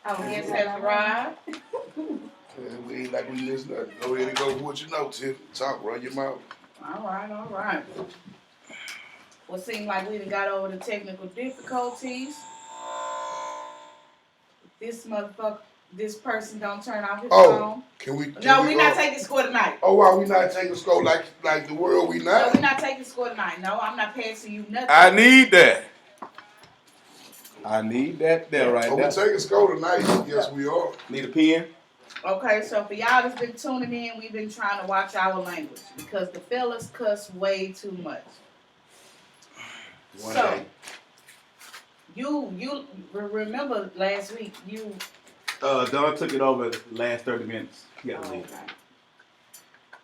Our guest has arrived. We ain't like we listen to. Go ahead and go for what you know, Tiff. Talk, run your mouth. All right. Well, it seems like we done got over the technical difficulties. This person don't turn off his phone. Can we? No, we're not taking score tonight. Oh, why we not taking score like the world we not? No, we're not taking score tonight. No, I'm not passing you nothing. I need that. There right there. there. We're taking score tonight. Yes, we are. Need a pen? Okay, so for y'all that's been tuning in, we've been trying to watch our language because the fellas cuss way too much. You remember last week you Don took it over the last 30 minutes. You gotta leave. Okay.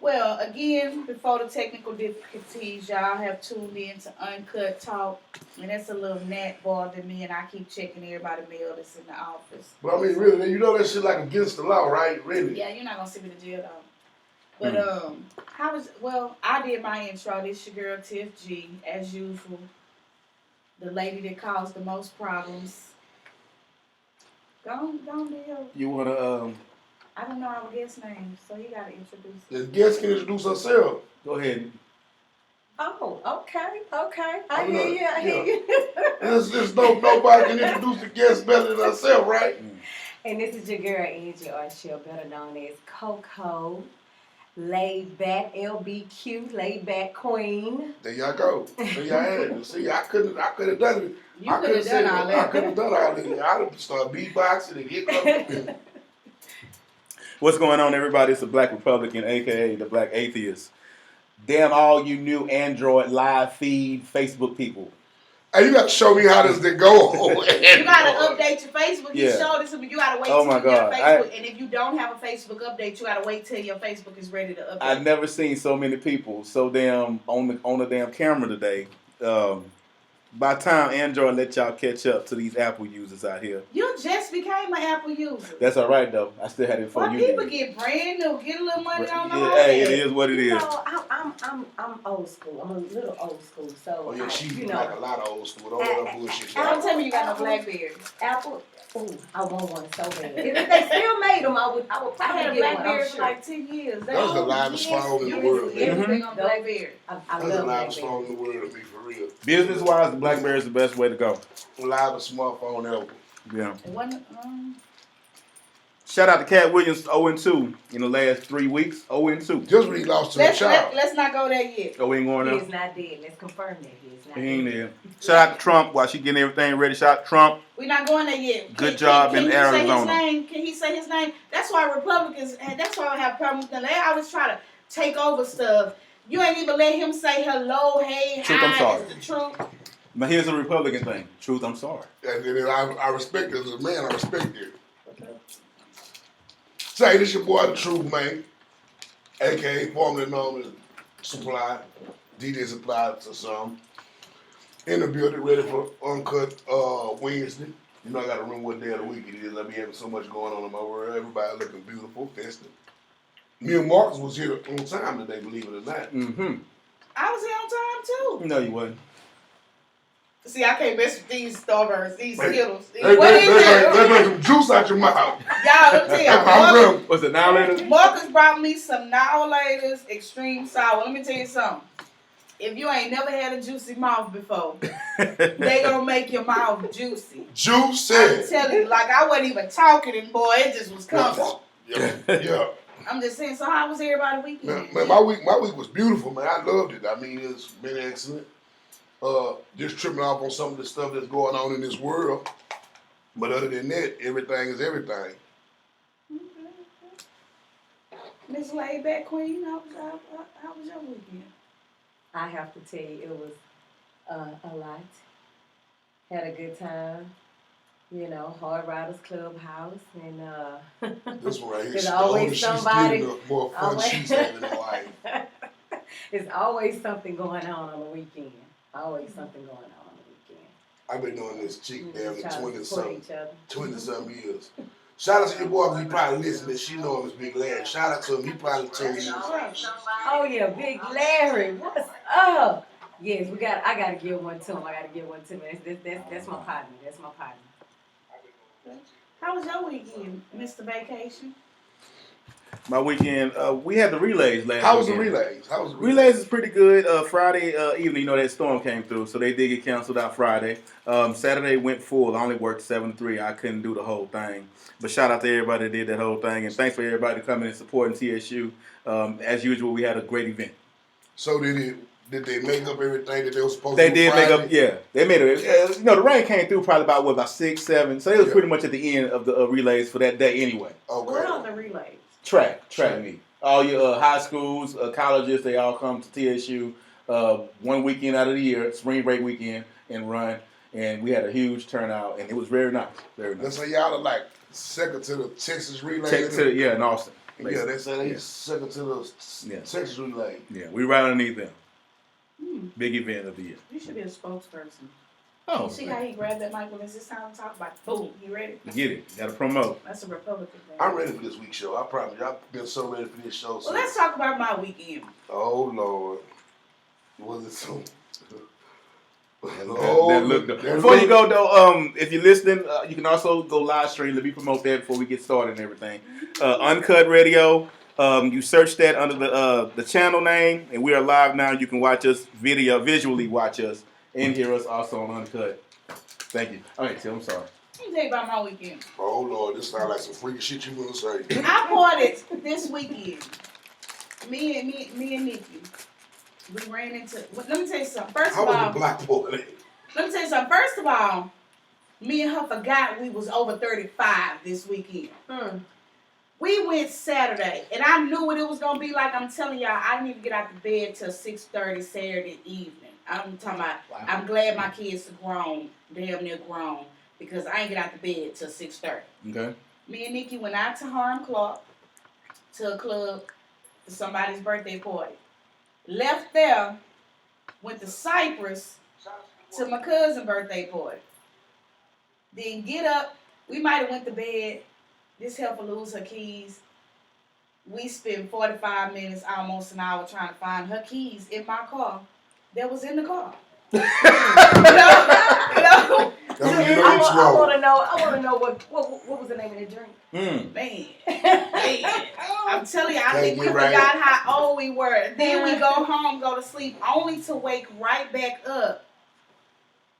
Well, again, before the technical difficulties, y'all have tuned in to Uncut Talk, and that's a little gnat bothering me, and I keep checking everybody's mail that's in the office. But I mean, really, you know that shit like against the law, right? Really? Yeah, you're not gonna send me to jail though. But I did my intro. This your girl Tiff G, as usual. The lady that caused the most problems. Go on, deal. You wanna I don't know our guest name, so you gotta introduce The guest can introduce herself. go ahead. Oh, okay. I hear you. There's nobody can introduce the guest better than herself, right? And this is your girl, Angie Arshell, better known as Coco. Laid back, LBQ, laid back queen. There y'all go. There y'all had it. See, I could have done it. You could have done all that. I could have done all that. I'd have started beatboxing and get comfortable. What's going on, everybody? It's the Black Republican, aka the Black Atheist. Damn all you new Android live feed Facebook people. Hey, you got to show me how does it go. You got to update your Facebook. You showed this, but you got to wait till you get Facebook. And if you don't have a Facebook update, you got to wait till your Facebook is ready to update. I've never seen so many people so damn on the damn camera today. By the time Android let y'all catch up to these Apple users out here. You just became an Apple user. That's all right though. I still had it for you. People get brand new, get a little money on the Hey, it is what it is. I'm old school. I'm a little old school. So oh yeah, she like a lot of old school. Don't let her bullshit. Don't tell me you got no BlackBerry. Apple. Ooh, I want one so bad. If they still made them, I would probably get BlackBerry for like 10 years. That's the livest phone in the world. Everything on BlackBerry. I That's the livest phone in the world to be for real. Business wise, the BlackBerry is the best way to go. Livest smartphone ever. Yeah. It Shout out to Cat Williams, 0-2 in the last 3 weeks. 0-2. Just when he lost to the child. Let's not go there yet. Oh, we ain't going there? He is not dead. Let's confirm that he is not dead. He ain't there. Shout out to Trump while she getting everything ready. Shout out to Trump. We're not going there yet. Good job in Arizona. Can he say his name? That's why Republicans, and that's why I have problems with them. They always try to take over stuff. You ain't even let him say hello, hey, Truth, hi. I'm sorry. It's the truth. But here's a Republican thing. Truth, I'm sorry. And then I respect it as a man. I respect it. Okay. Say, this your boy, the Truth, man. A.K.A. formerly known as Supply. DJ Supply to some. In the building, ready for Uncut Wednesday. You know I got to remember what day of the week it is. I be having so much going on in my world. Everybody looking beautiful, festive. Me and Marcus was here on time today, believe it or not. Mm-hmm. I was here on time, too. No, you wasn't. See, I can't mess with these Starbursts, these Skittles. What is that? They make some juice out your mouth. Y'all, let me tell you. What's it, Now Marcus brought me some Now Extreme Sour. Let me tell you something. If you ain't never had a juicy mouth before, they gonna make your mouth juicy. Juicy. I'm telling you, like I wasn't even talking, and boy, it just was coming. Yeah. I'm just saying. So how was everybody weekend? Man, my week was beautiful, man. I loved it. I mean, it's been excellent. Just tripping off on some of the stuff that's going on in this world. But other than that, everything is everything. Okay. Miss Laid Back Queen, how was your weekend? I have to tell you, it was a lot. Had a good time. You know, Hard Riders Clubhouse, and this one right here, there's always somebody. More fun she's having in life. There's always something going on the weekend. Always something going on the weekend. I've been knowing this chick damn near 20-something years. Shout out to your boy, he probably listening. She know him as Big Larry. Shout out to him. He probably told you. Oh yeah, Big Larry. What's up? Yes, I gotta give one to him. That's my partner. How was your weekend, Mr. Vacation? My weekend, we had the relays last How was the weekend. relays? Relays is pretty good. Friday evening, that storm came through, so they did get canceled out Friday. Saturday went full. I only worked 7 to 3. I couldn't do the whole thing. But shout out to everybody that did that whole thing, and thanks for everybody coming and supporting TSU. As usual, we had a great event. So did they make up everything that they were supposed They to do did Friday? make up, yeah. They made it. The rain came through probably about 6, 7. So it was Yeah. pretty much at the end of the relays for that day anyway. Okay. What are the relays? Track meet. All your high schools, colleges, they all come to TSU 1 weekend out of the year, spring break weekend, and run. And we had a huge turnout, and it was very nice. Very nice. Let's say y'all are like second to the Texas relay. In Austin. Yeah, they say they second to the Texas relay. Yeah, we right underneath them. Big event of the year. You should be a spokesperson. Oh, You see how he grabbed that mic when it's his time to talk about? Boom, he ready? Get it. Got to promote. That's a Republican thing. I'm ready for this week's show. I promise you. I've been so ready for this show. Well, let's talk about my weekend. Oh, Lord. Was it so? Before you go though, if you're listening, you can also go live stream. Let me promote that before we get started and everything. Uncut Radio. You search that under the channel name, and we are live now. You can watch us visually watch us, and hear us also on Uncut. Thank you. All right, Tim, I'm sorry. Let me tell you about my weekend. Oh, Lord, this sounds like some freaky shit you want to say. I partied this weekend. Me and Nikki. We ran into. Let me tell you something. First How of was all, the black boy? let me tell you something. First of all, me and her forgot we was over 35 this weekend. We went Saturday, and I knew what it was gonna be like. I'm telling y'all, I didn't even get out of bed till 6:30 Saturday evening. I'm talking about. Wow. I'm glad my kids are grown, damn near grown, because I ain't get out of bed till 6:30. Okay. Me and Nikki went out to Harm Club, to a club for somebody's birthday party. Left there, went to Cypress to my cousin's birthday party. Then get up. We might have went to bed. This helped her lose her keys. We spent 45 minutes, almost an hour, trying to find her keys in my car. That was in the car. you know? I want to know what was the name of the drink. Man, I'm telling you, I think we forgot how old we were. Then we go home, go to sleep, only to wake right back up.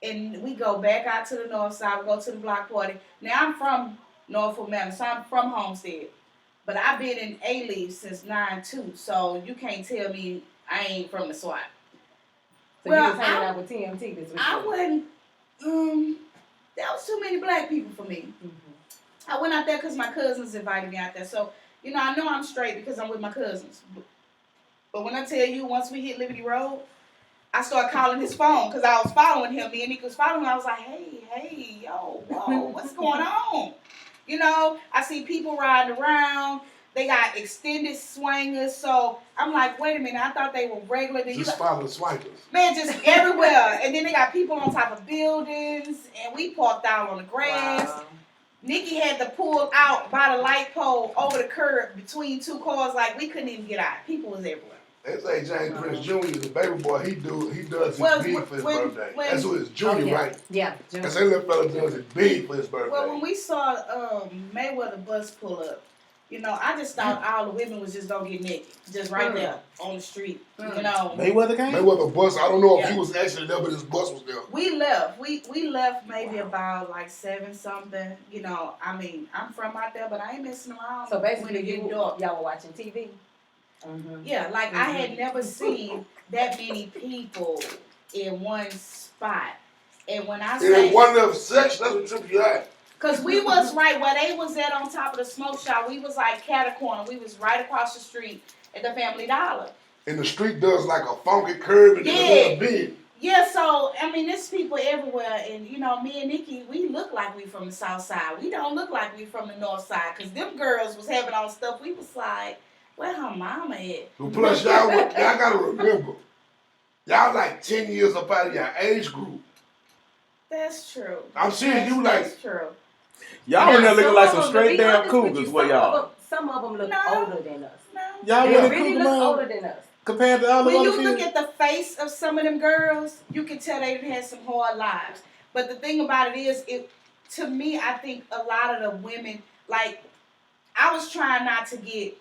And we go back out to the north side, we go to the block party. Now, I'm from Norfolk Manor, so I'm from Homestead. But I've been in A-Leaf since 9-2, so you can't tell me I ain't from the SWAT. So you was hanging out with TMT this weekend? I wasn't, there was too many black people for me. I went out there because my cousins invited me out there. So, I know I'm straight because I'm with my cousins. But when I tell you, once we hit Liberty Road, I started calling his phone because I was following him. Me and Nick was following him. I was like, hey, yo, whoa, what's going on? I see people riding around. They got extended swingers. So I'm like, wait a minute. I thought they were regular. Just follow the swipers. Man, just everywhere. And then they got people on top of buildings. And we parked out on the grass. Wow. Nikki had to pull out by the light pole over the curb between two cars. Like, we couldn't even get out. People was everywhere. They say James Prince Jr. is a baby boy. He does his big for his birthday. That's what his junior, right? Yeah, junior. Because that little fella does it big for his birthday. Well, when we saw Mayweather bus pull up, I just thought all the women was just gonna get naked, just right there on the street. Mayweather came. Mayweather bus. I don't know if he was actually there, but his bus was there. We left. We left maybe about like 7 something. I'm from out there, but I ain't messing around. So basically, y'all were watching TV. Yeah, like I had never seen that many people in one spot. And when I say in one little section, that's what trip you had. Cause we was right where they was at on top of the smoke shop. We was like cat a corner. We was right across the street at the Family Dollar. And the street does like a funky curve and then a little big. Yeah, so there's people everywhere, and me and Nikki, we look like we from the south side. We don't look like we from the north side, cause them girls was having on stuff. We was like, where her mama at? Well, plus y'all gotta remember, y'all like 10 years up out of your age group. That's true. I'm serious. You like that's true. Y'all in there looking like some straight damn cougars. What y'all? Some of them look older than us. Y'all really look older than us. Compared to all the other When you look at the face of some of them girls, you can tell they had some hard lives. But the thing about it is, to me, I think a lot of the women, like, I was trying not to get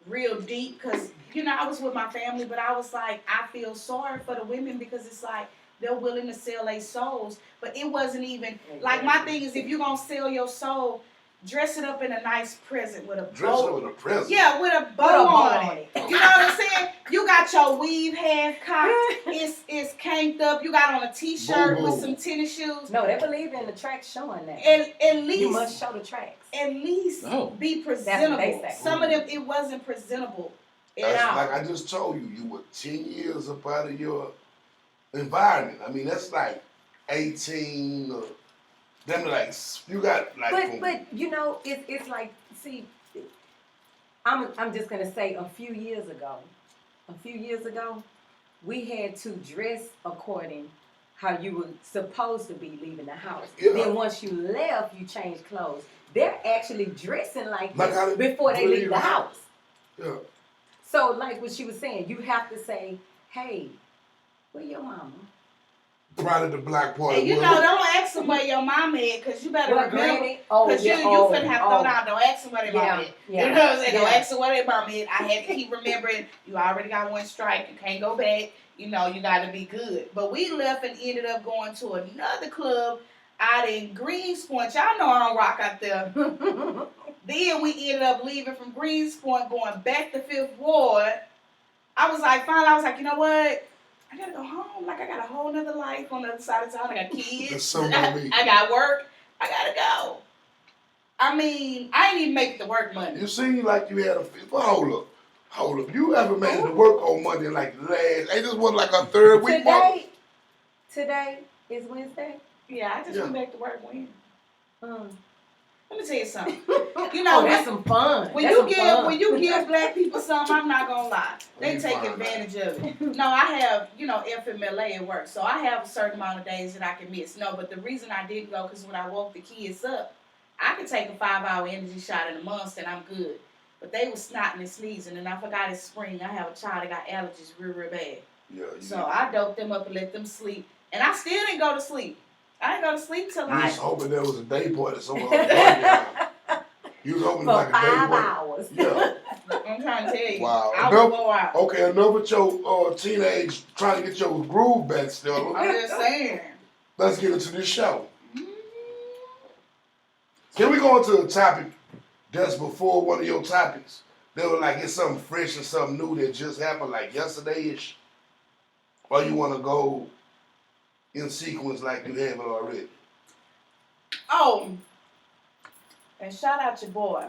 real deep because, I was with my family, but I was like, I feel sorry for the women because it's like they're willing to sell their souls. But it wasn't even, like, my thing is if you're going to sell your soul, dress it up in a nice present with a Dress bow. up in a present. Yeah, with a bow on it. You know what I'm saying? You got your weave half cocked. It's canked up. You got on a t-shirt with some tennis shoes. No, they believe in the tracks showing that. At least you must show the tracks. At least be That's presentable. what they say. Some of them, it wasn't presentable at That's all. like I just told you, you were 10 years up out of your environment. I mean, that's like 18. Them like you got like. But it's like, see, I'm just gonna say a few years ago, we had to dress according how you were supposed to be leaving the house. Yeah. Then once you left, you changed clothes. They're actually dressing like this before they leave the house. Yeah. So like what she was saying, you have to say, hey, where your mama? Probably the black part. And don't ask them where your mama at, because you better remember. Because you finna have to throw down. Don't ask them where their mama at. You know what I'm saying? Don't ask them where their mama at. I had to keep remembering, you already got one strike. You can't go back. You got to be good. But we left and ended up going to another club out in Greenspoint. Y'all know I don't rock out there. Then we ended up leaving from Greenspoint, going back to Fifth Ward. Finally, I was like, you know what? I gotta go home. Like, I got a whole nother life on the other side of town. I got kids. I got work. I gotta go. I mean, I ain't even make it to work Monday. You seem like you had hold up. You haven't made it to work on Monday like the last. Ain't this one like a third week? Today is Wednesday. Yeah, I just went back to work when. Let me tell you something. That's some fun. When you give black people something, I'm not gonna lie. They take advantage of it. No, I have, FMLA at work, so I have a certain amount of days that I can miss. No, but the reason I didn't go, because when I woke the kids up, I could take a 5-hour energy shot in a month and I'm good. But they was snotting and sneezing, and I forgot it's spring. I have a child that got allergies real bad. Yeah. So I doped them up and let them sleep, and I still didn't go to sleep. I didn't go to sleep till You was hoping there was a day party somewhere. You was hoping for like a day 5 party. hours. Yeah. I'm trying to tell you. Wow. I will go out. Okay, enough with your teenage trying to get your groove back, Stella. I'm just saying. Let's get into this show. Can we go into a topic that's before one of your topics? They were like, it's something fresh and something new that just happened like yesterday-ish? Or you want to go in sequence like you have it already? Oh, and shout out your boy,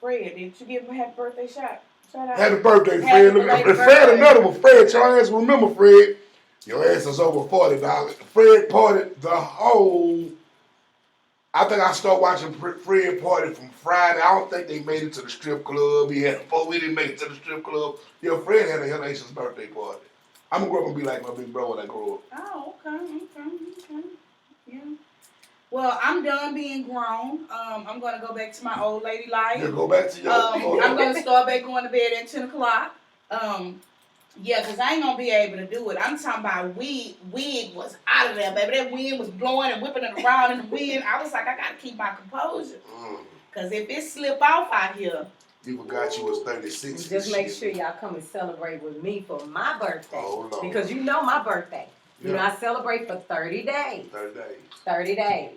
Fred. Did you give him a happy birthday shout? Shout out. Happy birthday, Fred. Fred, another one. Fred, your ass remember, Fred. Your ass is over $40. Fred partied the whole... I think I started watching Fred party from Friday. I don't think they made it to the strip club. We didn't make it to the strip club. Yeah, Fred had a hellacious birthday party. I'm going to be like my big brother when I grow up. Oh, okay. Yeah. Well, I'm done being grown. I'm going to go back to my old lady life. Yeah, go back to your... I'm going to start back going to bed at 10 o'clock. Yeah, because I ain't going to be able to do it. I'm talking about wig was out of there, baby. That wind was blowing and whipping it around in the wind. I was like, I got to keep my composure. Because if it slip off out here... You forgot you was 36. Just make sure y'all come and celebrate with me for my birthday. Oh, Lord. Because you know my birthday. Yeah. I celebrate for 30 days. 30 days. 30 days.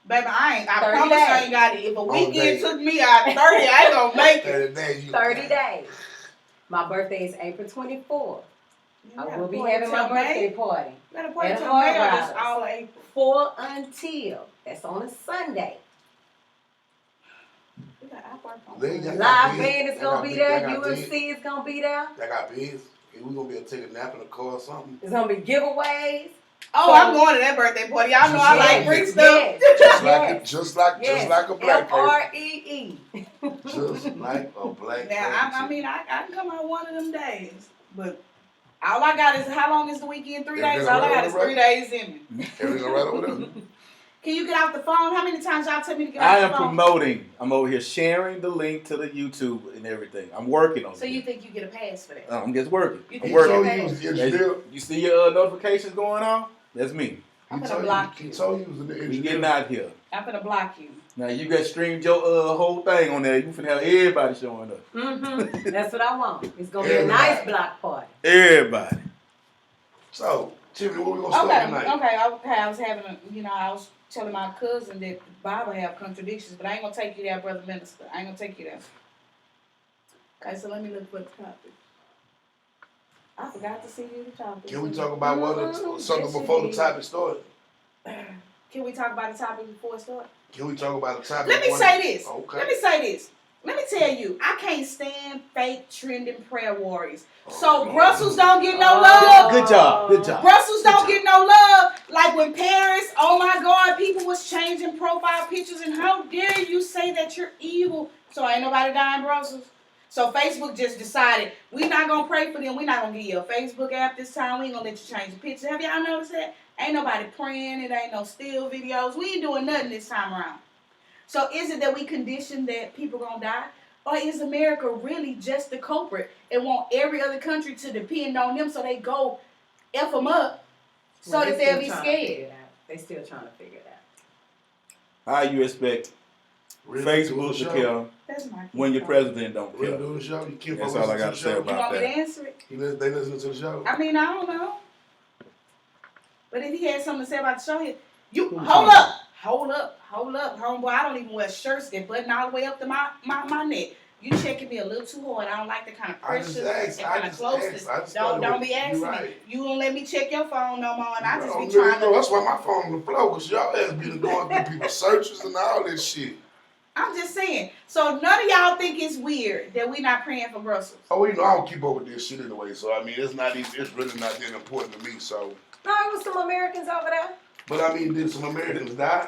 Baby, I promise days. I ain't got it. If a weekend took me out 30, I ain't going to make it. 30 days. 30 days. My birthday is April 24th. I will be having my birthday party. You got a party till May or just all April? 4 until. That's on a Sunday. Live band is going to be there. UMC is going to be there. I got bids. We're going to be able to take a nap in the car or something. There's going to be giveaways. Oh, I'm going to that birthday party. Y'all know I like Greek stuff. Just like a black person. FREE. Just like a black person. Now, I can come out one of them days. But all I got is, how long is the weekend? 3 days? All I got is 3 days in me. Everything all right over there? Can you get off the phone? How many times y'all tell me to get off the phone? I am promoting. I'm over here sharing the link to the YouTube and everything. I'm working on it. So you think you get a pass for that? I'm just working. You I'm working. think You see your notifications going on? That's me. I'm gonna block He you. told you he was an We engineer. getting out here. I'm gonna block you. Now you got streamed your whole thing on there. You finna have everybody showing up. Mm-hmm. That's what I want. It's gonna be a nice block party. Everybody. So, Tiffany, what we gonna start tonight? Okay. I was having I was telling my cousin that the Bible have contradictions, but I ain't gonna take you there, brother minister. I ain't gonna take you there. Okay, so let me look for the topic. I forgot to see you the topic. Can we talk about something before the topic started? Can we talk about the topic before it starts? Can we talk about the topic? Let me say this. Okay. Let me say this. Let me tell you, I can't stand fake trending prayer warriors. So Brussels don't get no love. Good job. Good job. Brussels don't get no love. Like when Paris, oh my God, people was changing profile pictures, and how dare you say that you're evil? So ain't nobody dying in Brussels. So Facebook just decided we not gonna pray for them. We not gonna give you a Facebook app this time. We ain't gonna let you change the picture. Have y'all noticed that? Ain't nobody praying. It ain't no still videos. We ain't doing nothing this time around. So is it that we conditioned that people gonna die? Or is America really just the culprit and want every other country to depend on them so they go F them up so that they'll be scared? They still trying to figure it out. How you expect Facebook to care when your president don't care? Doing the show? You keep That's all I got to say You about want me to that. answer it? They listen to the show. I mean, I don't know. But if he had something to say about the show, hold up, homeboy. I don't even wear shirts that button all the way up to my neck. You checking me a little too hard. I don't like the kind of pressure and kind of closeness. Don't be asking me. You don't let me check your phone no more, and I just be trying to. That's why my phone on the floor, because y'all ass be going through people's searches and all this shit. I'm just saying. So none of y'all think it's weird that we not praying for Brussels? Oh, I don't keep up with this shit anyway. So I mean, it's really not that important to me. So. No, it was some Americans over there. But I mean, did some Americans die?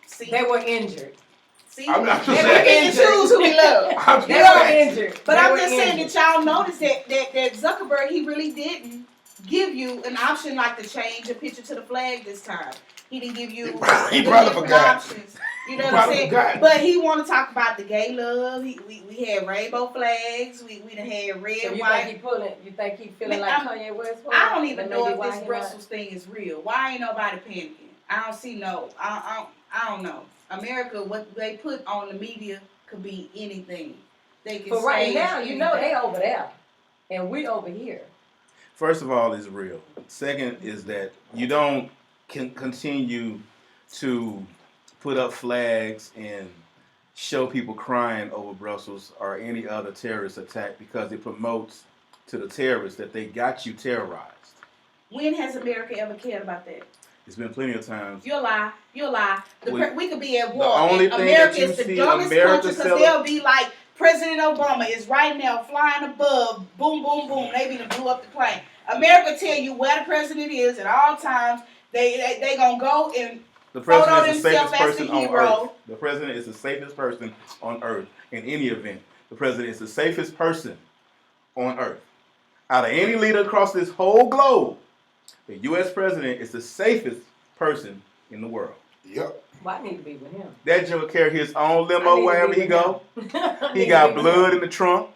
See, they were injured. See, I'm not they were in choose who we love. They were injured. But I'm just saying that y'all noticed that Zuckerberg, he really didn't give you an option like to change your picture to the flag this time. He didn't give you he probably forgot. options. You know what I'm saying? But he want to talk about the gay love. We had rainbow flags. We done had red, so white. You think he feeling like Kanye West? I don't even know if this Brussels thing is real. Why ain't nobody panicking? I don't see no. I don't know. America, what they put on the media could be anything. They can. But right now, they over there, and we over here. First of all, it's real. Second is that you don't continue to put up flags and show people crying over Brussels or any other terrorist attack because it promotes to the terrorists that they got you terrorized. When has America ever cared about that? It's been plenty of times. You'll lie. We could be at war. The only thing America is the dumbest country because they'll be like, President Obama is right now flying above, boom, boom, boom. They even blew up the plane. America tell you where the president is at all times. They gonna go and the president is the safest as person the on hero. earth. The president is the safest person on earth in any event. The president is the safest person on earth. Out of any leader across this whole globe, the U.S. president is the safest person in the world. Yep. Well, I need to be with him. That Joe carry his own limo wherever he go. He got blood in the trunk.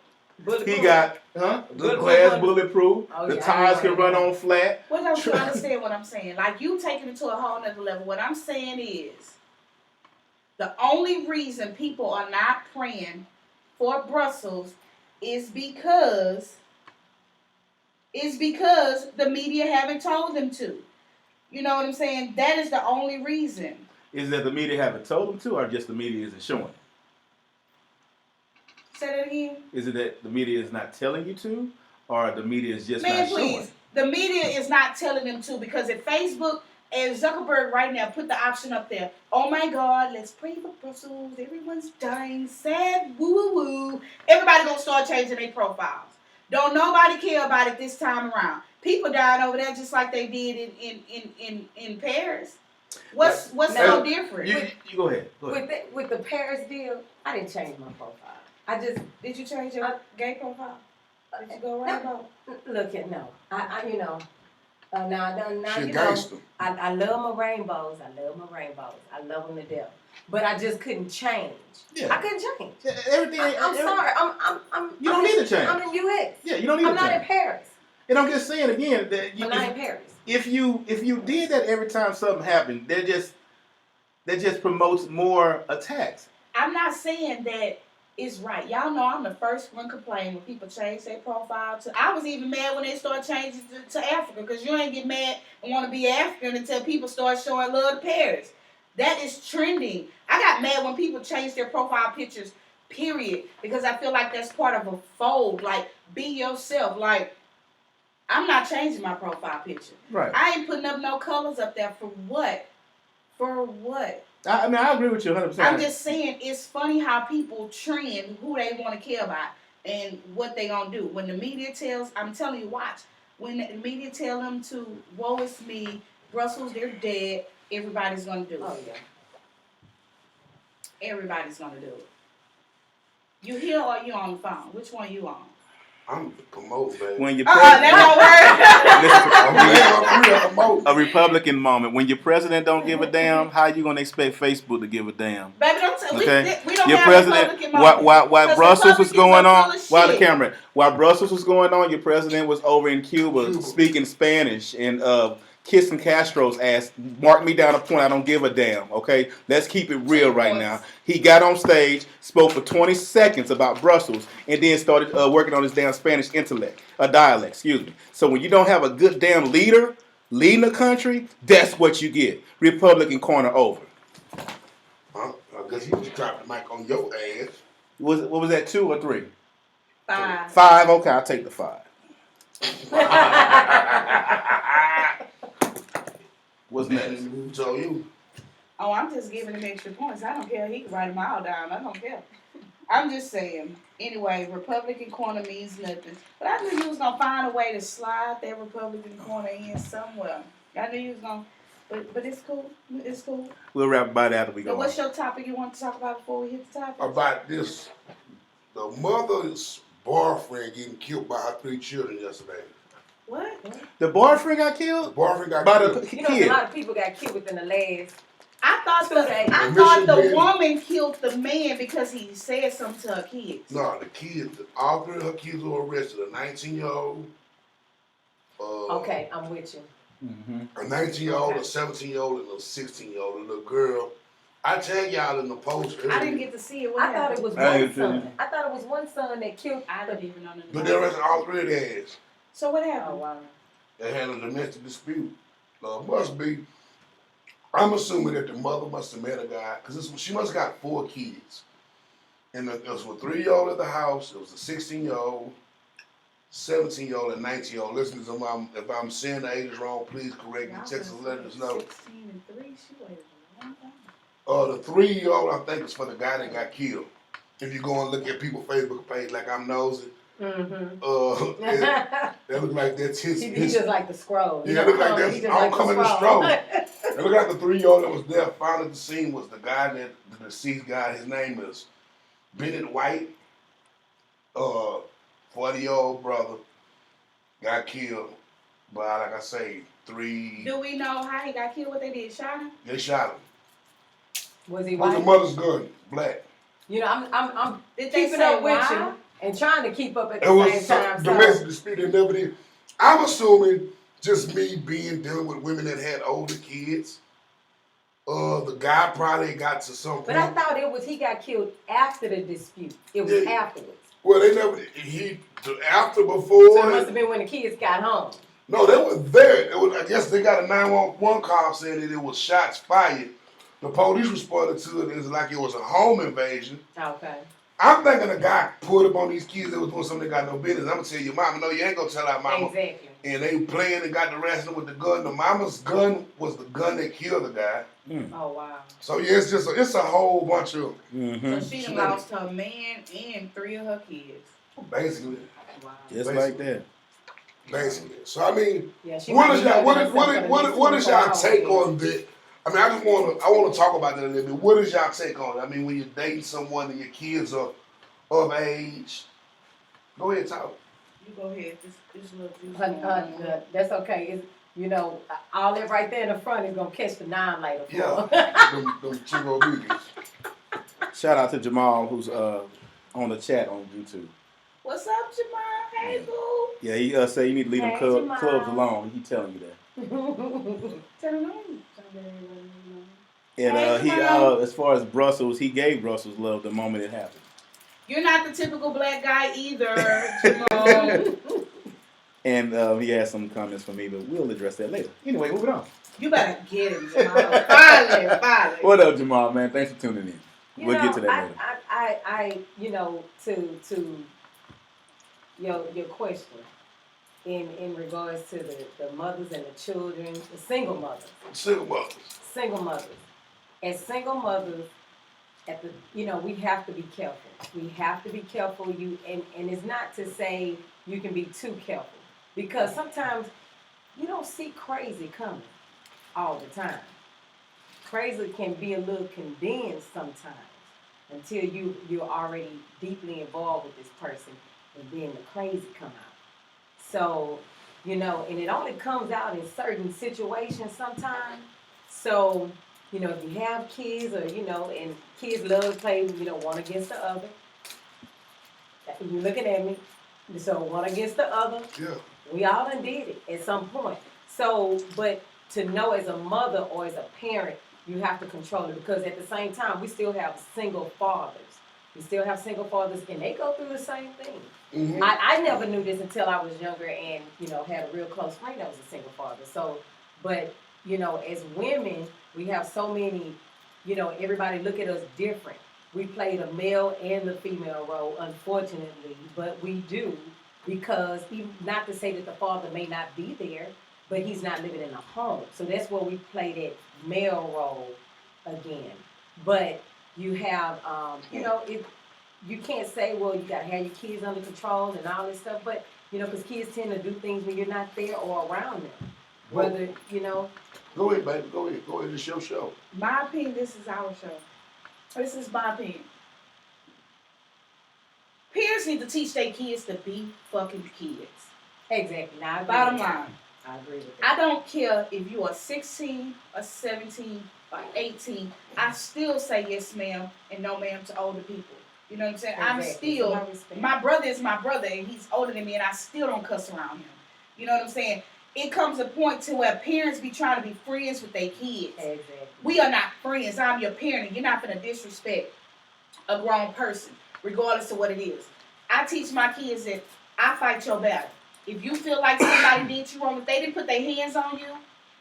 He got the glass bulletproof. Oh, the tires can run on flat. Well, don't you understand what I'm saying? Like, you taking it to a whole nother level. What I'm saying is, the only reason people are not praying for Brussels is because the media haven't told them to. You know what I'm saying? That is the only reason. Is that the media haven't told them to, or just the media isn't showing it? Say that again? Is it that the media is not telling you to, or the media is just not showing? Please. The media is not telling them to, because if Facebook and Zuckerberg right now put the option up there, oh my God, let's pray for Brussels, everyone's dying, sad, woo-woo-woo. Everybody gonna start changing their profiles. Don't nobody care about it this time around. People dying over there just like they did in Paris. What's so different? You go ahead. With the Paris deal, I didn't change my profile. Did you change your gay profile? Did you go right about? Look at now you know gangster. I love my rainbows. I love them to death. But I just couldn't change. Yeah. I couldn't change. Everything. I'm sorry. You don't need to change. I'm in UX. Yeah, you don't need to change. I'm not in Paris. And I'm just saying again that But not in Paris. if you did that every time something happened, that just promotes more attacks. I'm not saying that it's right. Y'all know I'm the first one complaining when people change their profile to. I was even mad when they start changing to Africa, because you ain't get mad and want to be African until people start showing love to Paris. That is trending. I got mad when people change their profile pictures, period, because I feel like that's part of a fold. Like, be yourself. Like, I'm not changing my profile picture. Right. I ain't putting up no colors up there for what? For what? I mean, I agree with you 100%. I'm just saying, it's funny how people trend who they want to care about and what they gonna do. When the media tells, I'm telling you, watch. When the media tell them to, woe is me, Brussels, they're dead, everybody's gonna do it. Oh, yeah. Everybody's gonna do it. You here or you on the phone? Which one you on? I'm promoting, baby. When you a Republican moment. When your president don't give a damn, how you gonna expect Facebook to give a damn? Baby, don't tell Okay. we don't Your have president, Republican moment. while Brussels was going on, while the shit. camera, while Brussels was going on, your president was over in Cuba speaking Spanish and kissing Castro's ass. Mark me down a point. I don't give a damn. Okay, let's keep it real right now. He got on stage, spoke for 20 seconds about Brussels, and then started working on his damn Spanish dialect. Excuse me. So when you don't have a good damn leader leading the country, that's what you get. Republican corner over. I guess you just dropped the mic on your ass. What was that, 2 or 3? 5. 5. Okay, I'll take the 5. What's next? Who told you? Oh, I'm just giving him extra points. I don't care. He can write them all down. I don't care. I'm just saying. Anyway, Republican corner means nothing. But I knew you was going to find a way to slide that Republican corner in somewhere. I knew you was going to. But it's cool. It's cool. We'll wrap about it after we go. So what's your topic you want to talk about before we hit the topic? About this. The mother's boyfriend getting killed by her 3 children yesterday. What? The boyfriend got killed? The boyfriend got by killed. the You know, kid. a lot of people got killed within the last. I thought the woman killed the man because he said something to her kids. No, the kids, all 3 of her kids were arrested. A 19-year-old. Okay, I'm with you. Mm-hmm. A 19-year-old, a 17-year-old, and a 16-year-old. And the girl, I tell y'all in the post earlier. I didn't get to see it. I thought it was one son. I thought it was one son that killed. I didn't even know. But they arrested all 3 of their ass. So what happened? Oh, wow. They had a domestic dispute. Must be. I'm assuming that the mother must have met a guy, because she must have got 4 kids. And it was a 3-year-old at the house, it was a 16-year-old, 17-year-old, and 19-year-old. Listen to them, if I'm saying the ages wrong, please correct me. Text us, let us know. 16 and 3, she waited a long time. The 3-year-old, I think, is for the guy that got killed. If you go and look at people's Facebook page like I'm nosy, that look like that's his. He just like the scroll. Yeah, look like that's I'm coming to stroll. It look like the 3-year-old that was there found at the scene was the guy that the deceased guy. His name is Bennett White. 40-year-old brother got killed by, like I say, 3. Do we know how he got killed? What they did? Shot him? They shot him. Was he What's white? the mother's gun? Black. You know, I'm Did they keeping say up with why? you and trying to keep up at It the was same time. domestic dispute and everything. I'm assuming just me dealing with women that had older kids. The guy probably got to some point. But I thought he got killed after the dispute. It was afterwards. Well, they never, after before. So it must have been when the kids got home. No, they were there. I guess they got a 911 call saying that it was shots fired. The police responded to it as like it was a home invasion. Okay. I'm thinking a guy pulled up on these kids that was doing something they got no business. I'm going to tell your mama, no, you ain't going to tell our mama. Exactly. And they playing and got the wrestling with the gun. The mama's gun was the gun that killed the guy. Oh, wow. So, yeah, it's a whole bunch of... So she done lost her man and 3 of her kids. Basically. Wow. Just like that. Basically. So, I mean, Yeah, what is y'all take on that? I mean, I want to talk about that a little bit. What is y'all take on it? I mean, when you're dating someone and your kids are of age, go ahead, talk. You go ahead. This little juice. That's okay. All that right there in the front is going to catch the 9 later. Yeah. them Chico Beatles. Shout out to Jamal, who's on the chat on YouTube. What's up, Jamal? Hey, boo. Yeah, he say you need to leave them Hey, clubs Jamal. alone. He telling you that. Tell them no. And Hey, he Jamal. as far as Brussels, he gave Brussels love the moment it happened. You're not the typical black guy either, Jamal. And he has some comments for me, but we'll address that later. Anyway, moving on. You better get him, Jamal. Finally. What up, Jamal, man? Thanks for tuning in. We'll get to that later. I to your question in regards to the mothers and the children, the single mothers. Single mothers. Single mothers. As single mothers, we have to be careful. We have to be careful. And it's not to say you can be too careful, because sometimes you don't see crazy coming all the time. Crazy can be a little condensed sometimes until you're already deeply involved with this person, and then the crazy come out. So, and it only comes out in certain situations sometimes. So, if you have kids, or, and kids love to play, one against the other. You're looking at me. So one against the other. Yeah. We all done did it at some point. So, but to know as a mother or as a parent, you have to control it, because at the same time, we still have single fathers. We still have single fathers, and they go through the same thing. Mm-hmm. I never knew this until I was younger and, had a real close friend that was a single father. So, but, as women, we have so many, everybody look at us different. We play the male and the female role, unfortunately, but we do, because not to say that the father may not be there, but he's not living in a home. So that's where we play that male role again. But you have, you can't say, well, you got to have your kids under control and all this stuff, but, because kids tend to do things when you're not there or around them. Whether, Go ahead, baby. Go ahead. It's your show. My opinion, this is our show. This is my opinion. Parents need to teach their kids to be fucking kids. Exactly. Now, Bottom line. I agree with that. I don't care if you are 16 or 17 or 18. I still say yes, ma'am, and no, ma'am to older people. You know what I'm saying? Exactly. I'm still, my brother is my brother, and he's older than me, and I still don't cuss around him. You know what I'm saying? It comes a point to where parents be trying to be friends with their kids. Exactly. We We are not friends. I'm your parent, and you're not going to disrespect a grown person, regardless of what it is. I teach my kids that I fight your battle. If you feel like somebody did you wrong, if they didn't put their hands on you,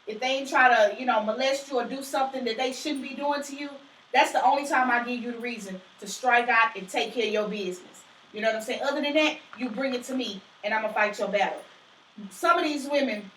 if they ain't try to, molest you or do something that they shouldn't be doing to you, that's the only time I give you the reason to strike out and take care of your business. You know what I'm saying? Other than that, you bring it to me, and I'm going to fight your battle. Some of these women,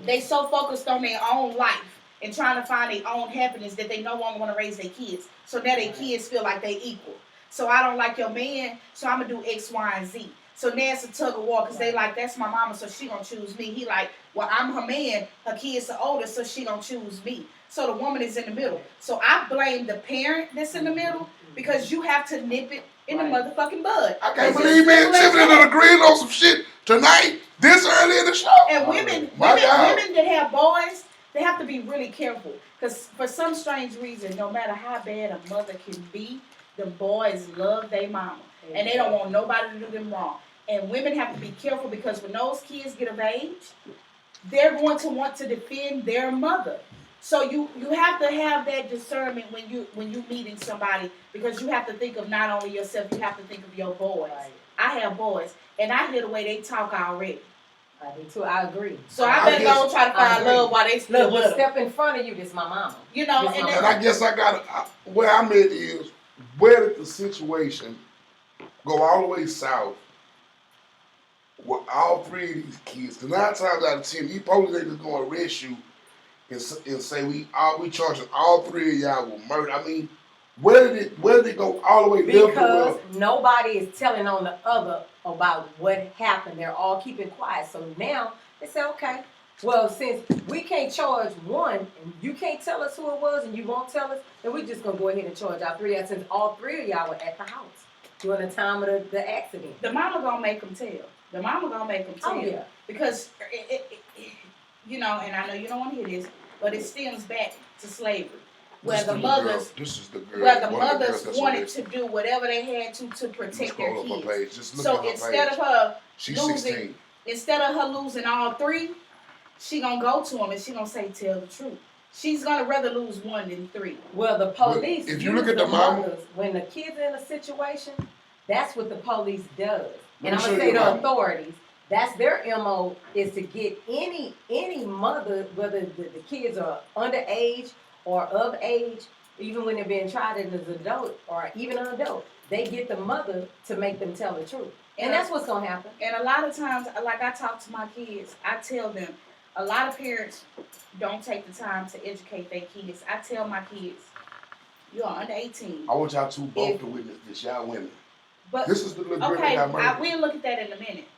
they so focused on their own life and trying to find their own happiness that they no longer want to raise their kids. So now their kids feel like they equal. So I don't like your man, so I'm going to do X, Y, and Z. So now it's a tug of war, because they like, that's my mama, so she gonna choose me. He like, well, I'm her man, her kids are older, so she gonna choose me. So the woman is in the middle. So I blame the parent that's in the middle, because you have to nip it in the motherfucking bud. I can't believe me and Tiffany done agreed on some shit tonight, this early in the show. And women that have boys, they have to be really careful, because for some strange reason, no matter how bad a mother can be, the boys love their mama. And they don't want nobody to do them wrong. And women have to be careful, because when those kids get of age, they're going to want to defend their mother. So you have to have that discernment when you meeting somebody, because you have to think of not only yourself, you have to think of your boys. Right. I have boys, and I hear the way they talk already. I do too. I agree. So I better go try to find love while they still little. Step in front of you, this my mama. And I guess I got where I'm at is, where did the situation go all the way south with all three of these kids? The 9 times out of 10, these police ain't just gonna arrest you and say we charging all three of y'all with murder. I mean, where did it go all the way left? Because nobody is telling on the other about what happened. They're all keeping quiet. So now they say, okay, well, since we can't charge one and you can't tell us who it was and you won't tell us, then we're just gonna go ahead and charge all three of y'all, since all three of y'all were at the house during the time of the accident. The mama gonna make them tell. Oh, yeah. Because, and I know you don't want to hear this, but it stems back to slavery. Where the mothers wanted to do whatever they had to protect their kids. Just so instead of her She's losing, 16. instead of her losing all 3, she gonna go to him and she gonna say, tell the truth. She's gonna rather lose 1 than 3. Well, the police, if you look at the mama, mothers, when the kid's in a situation, that's what the police does. And I'm show gonna you say the mama. authorities, that's their MO, is to get any mother, whether the kids are underage or of age, even when they're being tried as an adult or even an adult, they get the mother to make them tell the truth. And that's what's gonna happen. And a lot of times, like I talk to my kids, I tell them, a lot of parents don't take the time to educate their kids. I tell my kids, you are under 18. I want y'all two both to witness this, y'all women. But This is the little girl okay, that got murdered. we'll look at that in a minute.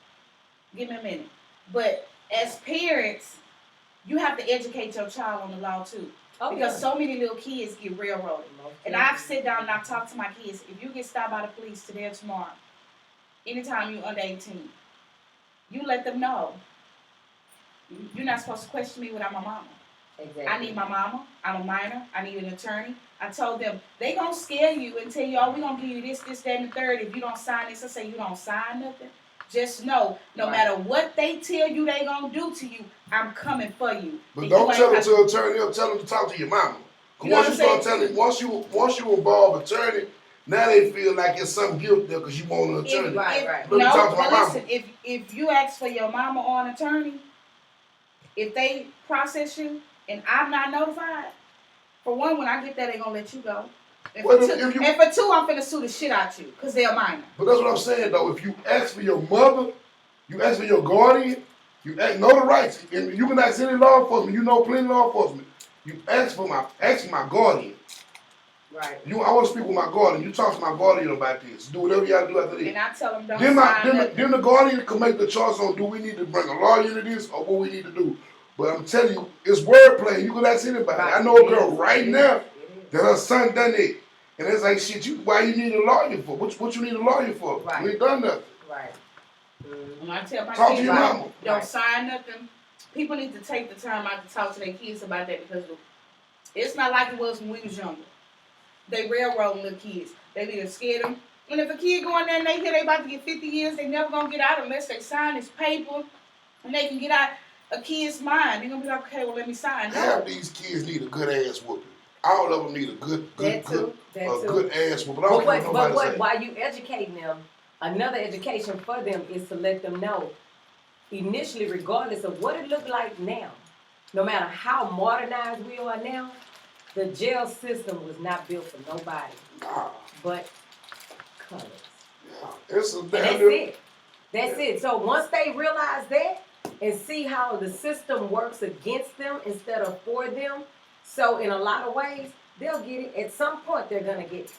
Give me a minute. But as parents, you have to educate your child on the law too. Oh, Because yeah. so many little kids get railroaded. And I've sit down and I've talked to my kids. If you get stopped by the police today or tomorrow, anytime you're under 18, you let them know. You're not supposed to question me without my mama. Exactly. I need my mama. I'm a minor. I need an attorney. I told them, they gonna scare you and tell you, oh, we gonna give you this, that, and the third. If you don't sign this, I say you don't sign nothing. Just know, no matter what they tell you they gonna do to you, I'm coming for you. But And don't you tell them ain't to attorney, tell them to talk to your mama. You know Once what you I'm start telling, once you involve attorney, now they feel like it's some guilt there because you want an attorney. Right. Let me No, talk to my but mama. listen, if you ask for your mama or an attorney, if they process you and I'm not notified, for one, when I get there, they gonna let you go. And for, Well, two, I'm finna sue the shit out you because they're minor. But that's what I'm saying though. If you ask for your mother, you ask for your guardian, you know the rights, and you can ask any law enforcement. You know plenty of law enforcement. You ask for my guardian. Right. I want to speak with my guardian. You talk to my guardian about this. Do whatever you got to do after this. And I tell them don't sign nothing. Then the guardian can make the choice on do we need to bring a lawyer into this or what we need to do. But I'm telling you, it's wordplay. You can ask anybody. Right. I know a girl right now that her son done it. And it's like, shit, why you need a lawyer for? What you need a lawyer for? Right. You ain't done nothing. Right. When I tell my Talk to kids, your mama. don't sign nothing, people need to take the time out to talk to their kids about that because it's not like it was when we was younger. They railroading little kids. They be scared them. And if a kid go in there and they hear they about to get 50 years, they never gonna get out unless they sign this paper and they can get out a kid's mind. They're gonna be like, okay, well let me sign. Half No. these kids need a good ass whooping. All of them need a good That too. good ass whooping. I don't care what nobody say. While you educating them, another education for them is to let them know, initially, regardless of what it look like now, no matter how modernized we are now, the jail system was not built for nobody but colors. Yeah. It's a And damn that's good. it. That's it. So once they realize that and see how the system works against them instead of for them, so in a lot of ways, they'll get it. At some point, they're going to get it.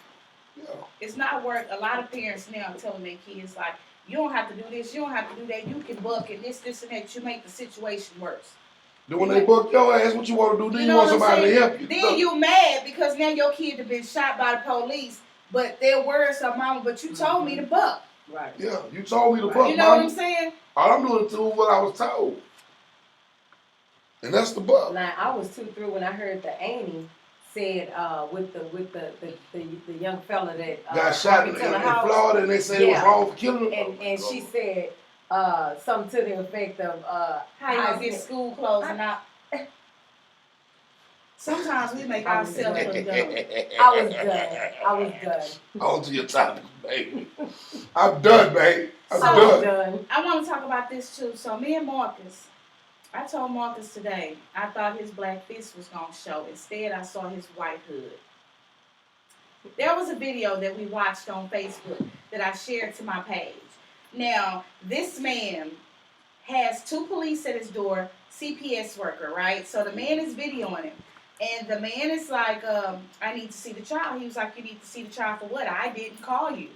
Yeah. It's not worth. A lot of parents now telling their kids like, you don't have to do this, you don't have to do that, you can buck and this, and that. You make the situation worse. Then when they buck your ass, what you want to do? Then you want what I'm somebody to saying? help you. Then you mad because now your kid have been shot by the police, but their words are, mama, but you told me to buck. Right. Yeah, you told me to buck, You know mama. what I'm saying? All I'm doing is doing what I was told. And that's the buck. Now I was too through when I heard the Annie said with the young fella that Got shot in Florida and they said it was wrong for killing him. and she said something to the effect of How you gonna get school clothes and not? Sometimes we make ourselves look dumb. I was done. On to your topic, baby. I'm done, babe. I'm done. I want to talk about this too. So me and Marcus, I told Marcus today, I thought his black fist was going to show. Instead, I saw his white hood. There was a video that we watched on Facebook that I shared to my page. Now, this man has 2 police at his door, CPS worker, right? So the man is videoing him. And the man is like, I need to see the child. He was like, you need to see the child for what? I didn't call you.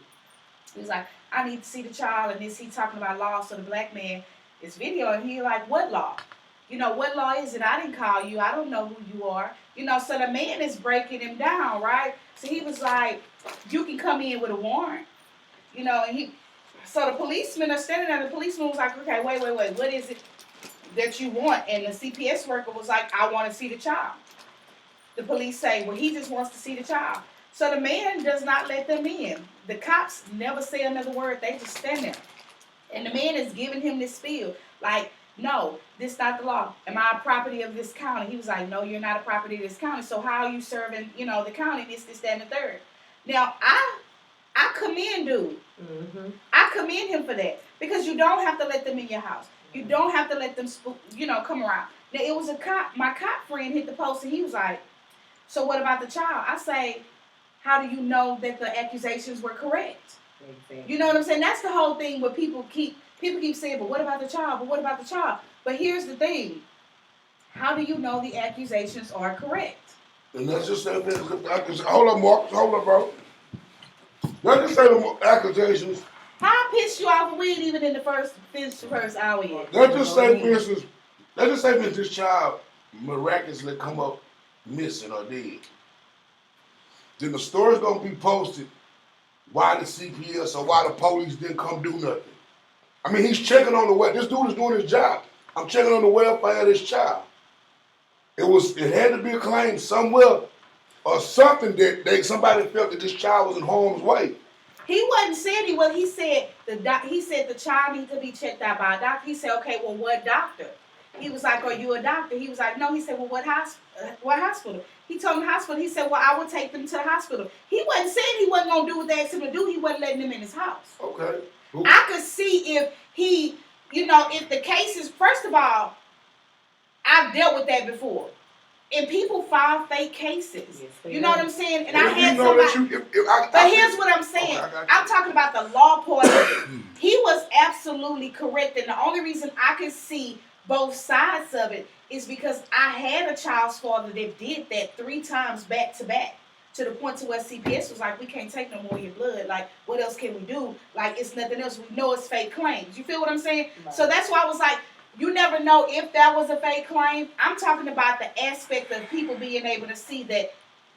He was like, I need to see the child. And he talking about law. So the black man is videoing. He like, what law? You know, what law is it? I didn't call you. I don't know who you are. You know, so the man is breaking him down, right? So he was like, you can come in with a warrant. You know, and so the policemen are standing there. The policeman was like, okay, wait. What is it that you want? And the CPS worker was like, I want to see the child. The police say, well, he just wants to see the child. So the man does not let them in. The cops never say another word. They just stand there. And the man is giving him this spiel. Like, no, this not the law. Am I a property of this county? He was like, no, you're not a property of this county. So how are you serving, the county, this, that, and the third? Now, I commend dude. Mm-hmm. I commend him for that. Because you don't have to let them in your house. You don't have to let them, come around. Now, it was a cop. My cop friend hit the post and he was like, so what about the child? I say, how do you know that the accusations were correct? Exactly. You know what I'm saying? That's the whole thing where people keep saying, but what about the child? But what about the child? But here's the thing. How do you know the accusations are correct? And let's just say, hold up, Mark. Hold up, bro. Let's just say the accusations. How pissed you off of weed even in the first hour yet? Let's just say, for instance, this child miraculously come up missing or dead. Then the story's gonna be posted why the CPS or why the police didn't come do nothing. I mean, he's checking on the welfare. This dude is doing his job. I'm checking on the welfare of this child. It had to be a claim somewhere or something that somebody felt that this child was in harm's way. He wasn't saying he was. He said the child needs to be checked out by a doctor. He said, okay, well, what doctor? He was like, are you a doctor? He was like, no. He said, well, what hospital? He told him the hospital. He said, well, I would take them to the hospital. He wasn't saying he wasn't going to do what they asked him to do. He wasn't letting them in his house. Okay. Ooh. I could see if he, if the case is, first of all, I've dealt with that before. And people file fake cases. Yes, you know what I'm saying? And I had somebody. But here's what I'm saying. Okay, I'm talking about the law part of it. He was absolutely correct. And the only reason I could see both sides of it is because I had a child's father that did that 3 times back to back. To the point to where CPS was like, we can't take no more of your blood. Like, what else can we do? Like, it's nothing else. We know it's fake claims. You feel what I'm saying? Right. So that's why I was like, you never know if that was a fake claim. I'm talking about the aspect of people being able to see that,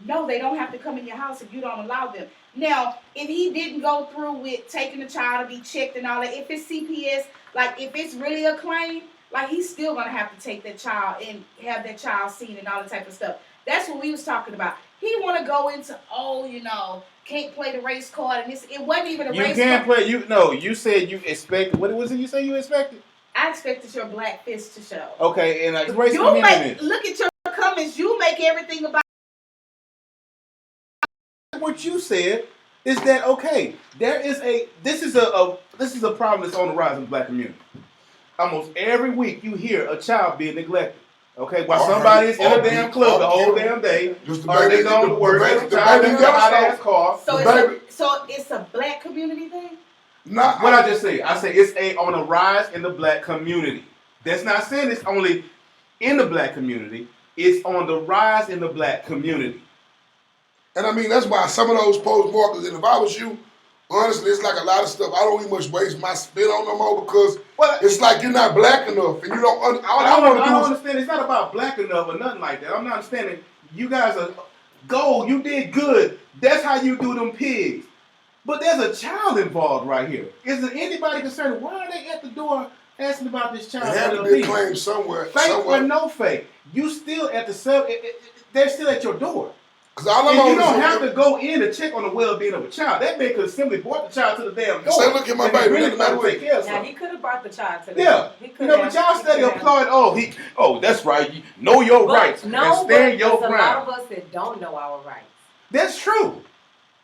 no, they don't have to come in your house if you don't allow them. Now, if he didn't go through with taking the child to be checked and all that, if it's CPS, like, if it's really a claim, like, he's still going to have to take that child and have that child seen and all that type of stuff. That's what we was talking about. He want to go into, can't play the race card, and this. It wasn't even a race card. You can't play. You said you expected. What was it you say you expected? I expected your black fist to show. Okay, and race look at your comments. You make everything about. What you said is that okay? This is a problem that's on the rise in the black community. Almost every week you hear a child being neglected. Okay, while somebody's in a damn club the whole damn day, or they going to work, child in a hot-ass car. So it's a black community thing? What I just said. I say it's on a rise in the black community. That's not saying it's only in the black community. It's on the rise in the black community. And I mean, that's why some of those post markers, and if I was you, honestly, it's like a lot of stuff I don't even much waste my spit on no more because it's like you're not black enough and you don't. I don't understand. It's not about black enough or nothing like that. I'm not understanding. You guys are gold. You did good. That's how you do them pigs. But there's a child involved right here. Is there anybody concerned? Why are they at the door asking about this child? It had to be a claim somewhere. Fake or no fake, you still at the cell. They're still at your door. Because you don't have to go in to check on the well-being of a child. That man could have simply brought the child to the damn door. Say, look at my baby. Really take care of now, he could have brought the child to the door. Yeah. But y'all steady applaud, that's right. You know your rights. And stand your ground. There's a lot of us that don't know our rights. That's true.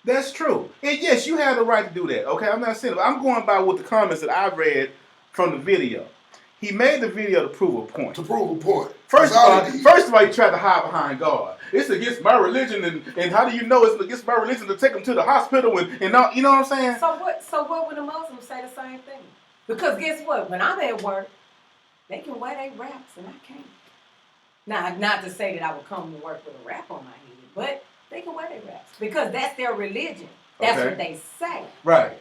That's true. And yes, you have the right to do that. Okay, I'm not saying it. I'm going by with the comments that I read from the video. He made the video to prove a point. First of all, he tried to hide behind God. It's against my religion, and how do you know it's against my religion to take him to the hospital and all, you know what I'm saying? So what would the Muslims say the same thing? Because guess what? When I'm at work, they can wear their wraps and I can't. Now, not to say that I would come to work with a wrap on my head, but they can wear their wraps because that's their religion. That's what they say. Right.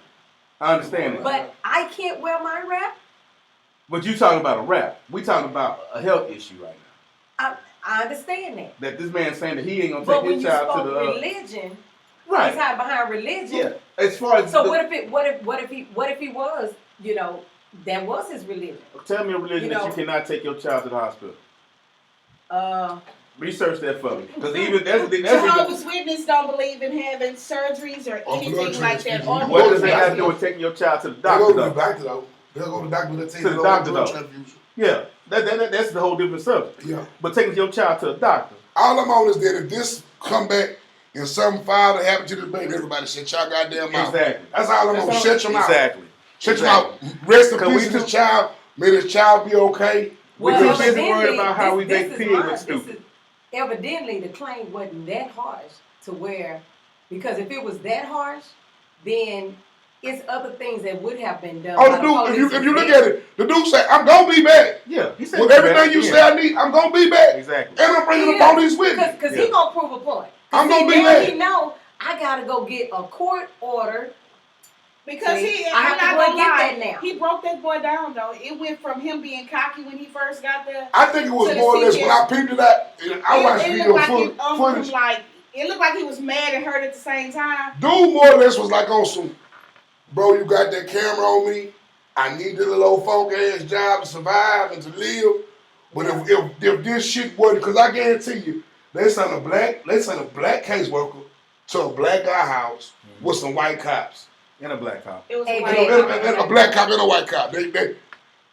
I understand that. But I can't wear my wrap. But you talking about a rap. We talking about a health issue right now. I understand that. That this man's saying that he ain't gonna take his child to the religion. Right. He's hiding behind religion. Yeah. As far as what if he was, that was his religion. Tell me a religion that you cannot take your child to the hospital. Research that for me, because even that's Jehovah's Witnesses don't believe in having surgeries or anything like that. What does that have to do with taking your child to the doctor? They'll go to the doctor and To take the the doctor, blood though. transfusion. Yeah, that's the whole different subject. Yeah. But taking your child to a doctor. All I'm on is that if this come back and something foul that happened to this baby, everybody shut y'all goddamn mouth. Exactly. That's all I'm on. Shut your mouth. Exactly. Shut your mouth. Rest in peace to this child. May this child be okay. We Well, too busy worried about how we this make is pig mine. look stupid. Evidently, the claim wasn't that harsh to where, because if it was that harsh, then it's other things that would have been done. Oh, the dude, if you look at it, the dude say, I'm going to be back. Yeah, he said with everything you say I need, I'm going to be back. Exactly. And I'm bringing the police with me. Because he going to prove a point. I'm going to be now back. he know I got to go get a court order. Because See, I'm have to not go gonna and get lie, that now. he broke that boy down though. It went from him being cocky when he first got there. I think it was to the more or less CPS. when I peeped it out. I watched It video looked like footage. it looked like he was mad and hurt at the same time. Dude more or less was like on some, bro, you got that camera on me. I need this little old funk ass job to survive and to live. But if this shit wasn't, because I guarantee you, they sent a black caseworker to a black guy house with some white cops. And a black cop. It was Hey, And a black cop and a white cop. Now, I mean,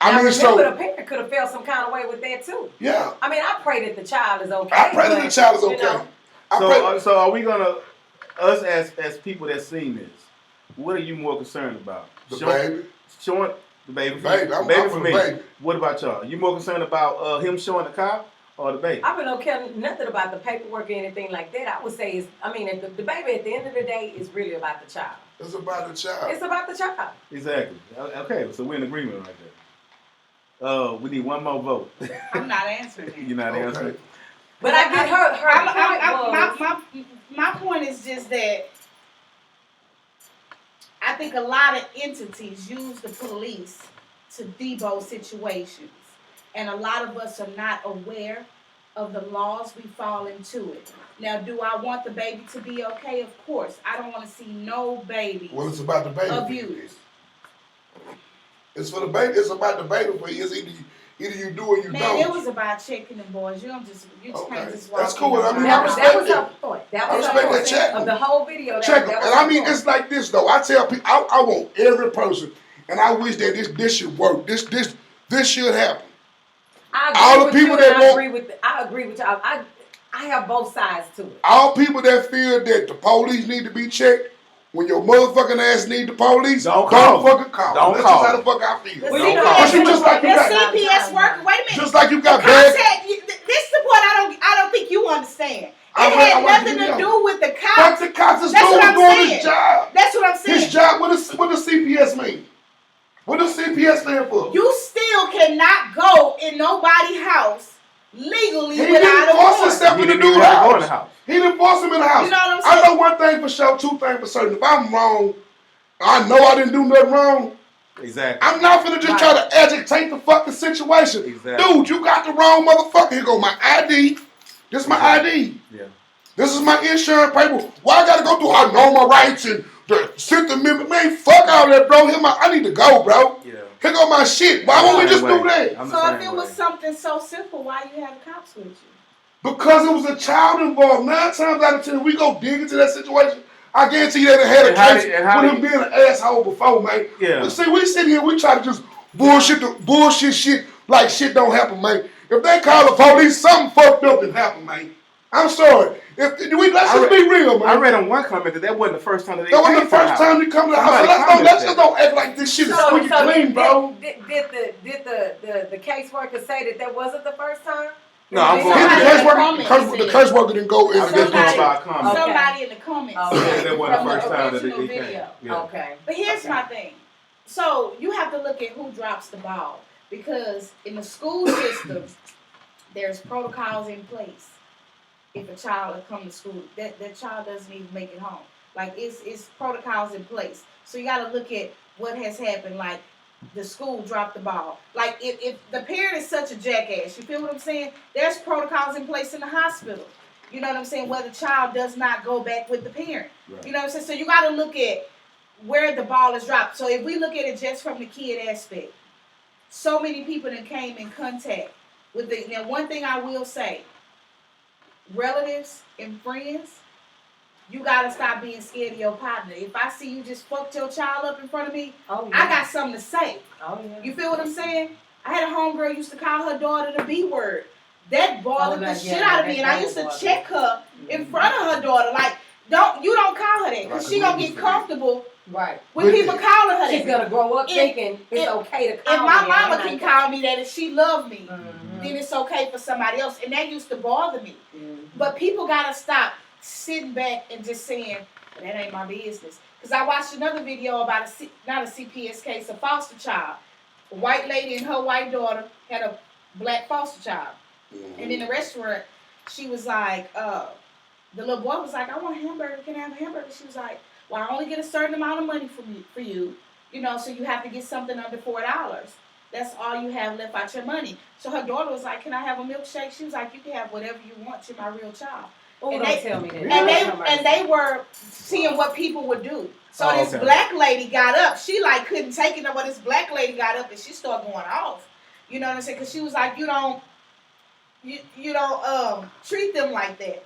remember, so the parent could have felt some kind of way with that too. yeah. I mean, I pray that the child is okay. I pray that the child is you okay. know. So are we gonna, us as people that seen this, what are you more concerned about? The baby. Showing the baby. Baby, I'm baby for for the me. baby. What about y'all? You more concerned about him showing the cop or the baby? I really don't care nothing about the paperwork or anything like that. I would say the baby at the end of the day is really about the child. It's about the child. It's about the child. Exactly. Okay, so we're in agreement right there. We need one more vote. I'm not answering it. You're not answering. But I get her point. My point is just that I think a lot of entities use the police to debose situations. And a lot of us are not aware of the laws we fall into it. Now, do I want the baby to be okay? Of course. I don't want to see no baby Well, it's about the baby. abused. It's for the baby. It's about the baby for you. It's either you do or you Man, don't. it was about checking them boys. You can't just walk That's cool. in I mean, the That house. was her point. That was I her respect point that check. of the whole video. Check them. That And was I her mean, point. it's like this though. I tell people, I want every person, and I wish that this should work. This should happen. I agree with you, and I agree with you. I have both sides to it. All people that feel that the police need to be checked, when your motherfucking ass need the police, Don't call. fucking call. Don't That's call. just how the fuck I feel. The Don't CPS, call. Just like you got- the CPS worker. Wait a minute. Just like you The got cop bad. said, this is the point I don't think you understand. It I had want nothing you to to know. do with the Fuck cops. the cops is That's what I'm doing saying. his job. That's what I'm saying. His job, what does CPS mean? What does CPS stand for? You still cannot go in nobody's house legally He without didn't a force warrant. himself in the didn't dude's even have to go in house. the house. He didn't force him in the house. You know what I'm I saying? know one thing for sure, two things for certain. If I'm wrong, I know I didn't do nothing wrong. Exactly. I'm not finna just try to agitate the fucking situation. Exactly. Dude, you got the wrong motherfucker. Here go my ID. This is my ID. Yeah. This is my insurance paper. Why I gotta go through? I know my rights and the Sixth Amendment. Man, fuck all that, bro. I need to go, bro. Yeah. Here go my shit. Why won't we just do that? I'm the So if same it was way. something so simple, why you had the cops with you? Because it was a child involved. 9 times out of 10, we go dig into that situation. I guarantee you they had a case with him being an asshole before, man. Yeah. But see, we sit here, we try to just bullshit shit like shit don't happen, man. If they call the police, something fucked up and happened, man. I'm sorry. Let's just be real, man. I read on one comment that wasn't the first time that they That wasn't came the first time you come to the house. So let's just don't act like this shit is squeaky clean, bro. Did the caseworker say that wasn't the first time? No, I'm going The caseworker didn't go in. I'm just going about comments. Somebody in the comments Yeah, that wasn't from the first time that original they came. video. Yeah. Okay. But here's my thing. So you have to look at who drops the ball. Because in the school system, there's protocols in place. If a child has come to school, that child doesn't even make it home. Like it's protocols in place. So you got to look at what has happened. Like the school dropped the ball. Like if the parent is such a jackass, you feel what I'm saying? There's protocols in place in the hospital. You know what I'm saying? Where the child does not go back with the parent. Right. You know what I'm saying? So you got to look at where the ball is dropped. So if we look at it just from the kid aspect, so many people that came in contact with now one thing I will say, relatives and friends you gotta stop being scared of your partner. If I see you just fucked your child up in front of me, Oh, I yeah. got something to say. Oh, yeah. You feel what I'm saying? I had a homegirl used to call her daughter the B word. That bothered the shit out of me, and I used to check her in front of her daughter. Like, don't call her that, because she gonna get comfortable. Right. When people calling her that. She's gonna grow up thinking it's okay to call me. If my mama can call me that and she love me, then it's okay for somebody else. And that used to bother me. But people gotta stop sitting back and just saying, well, that ain't my business. Because I watched another video about not a CPS case, a foster child. A white lady and her white daughter had a black foster child. And in the restaurant, she was like, the little boy was like, I want a hamburger. Can I have a hamburger? She was like, well, I only get a certain amount of money for you, so you have to get something under $4. That's all you have left out your money. So her daughter was like, can I have a milkshake? She was like, you can have whatever you want. You're my real child. Oh, don't tell me that. And they were seeing what people would do. So this black lady got up. She like couldn't take it no more. This black lady got up and she started going off. You know what I'm saying? Because she was like, you don't treat them like that.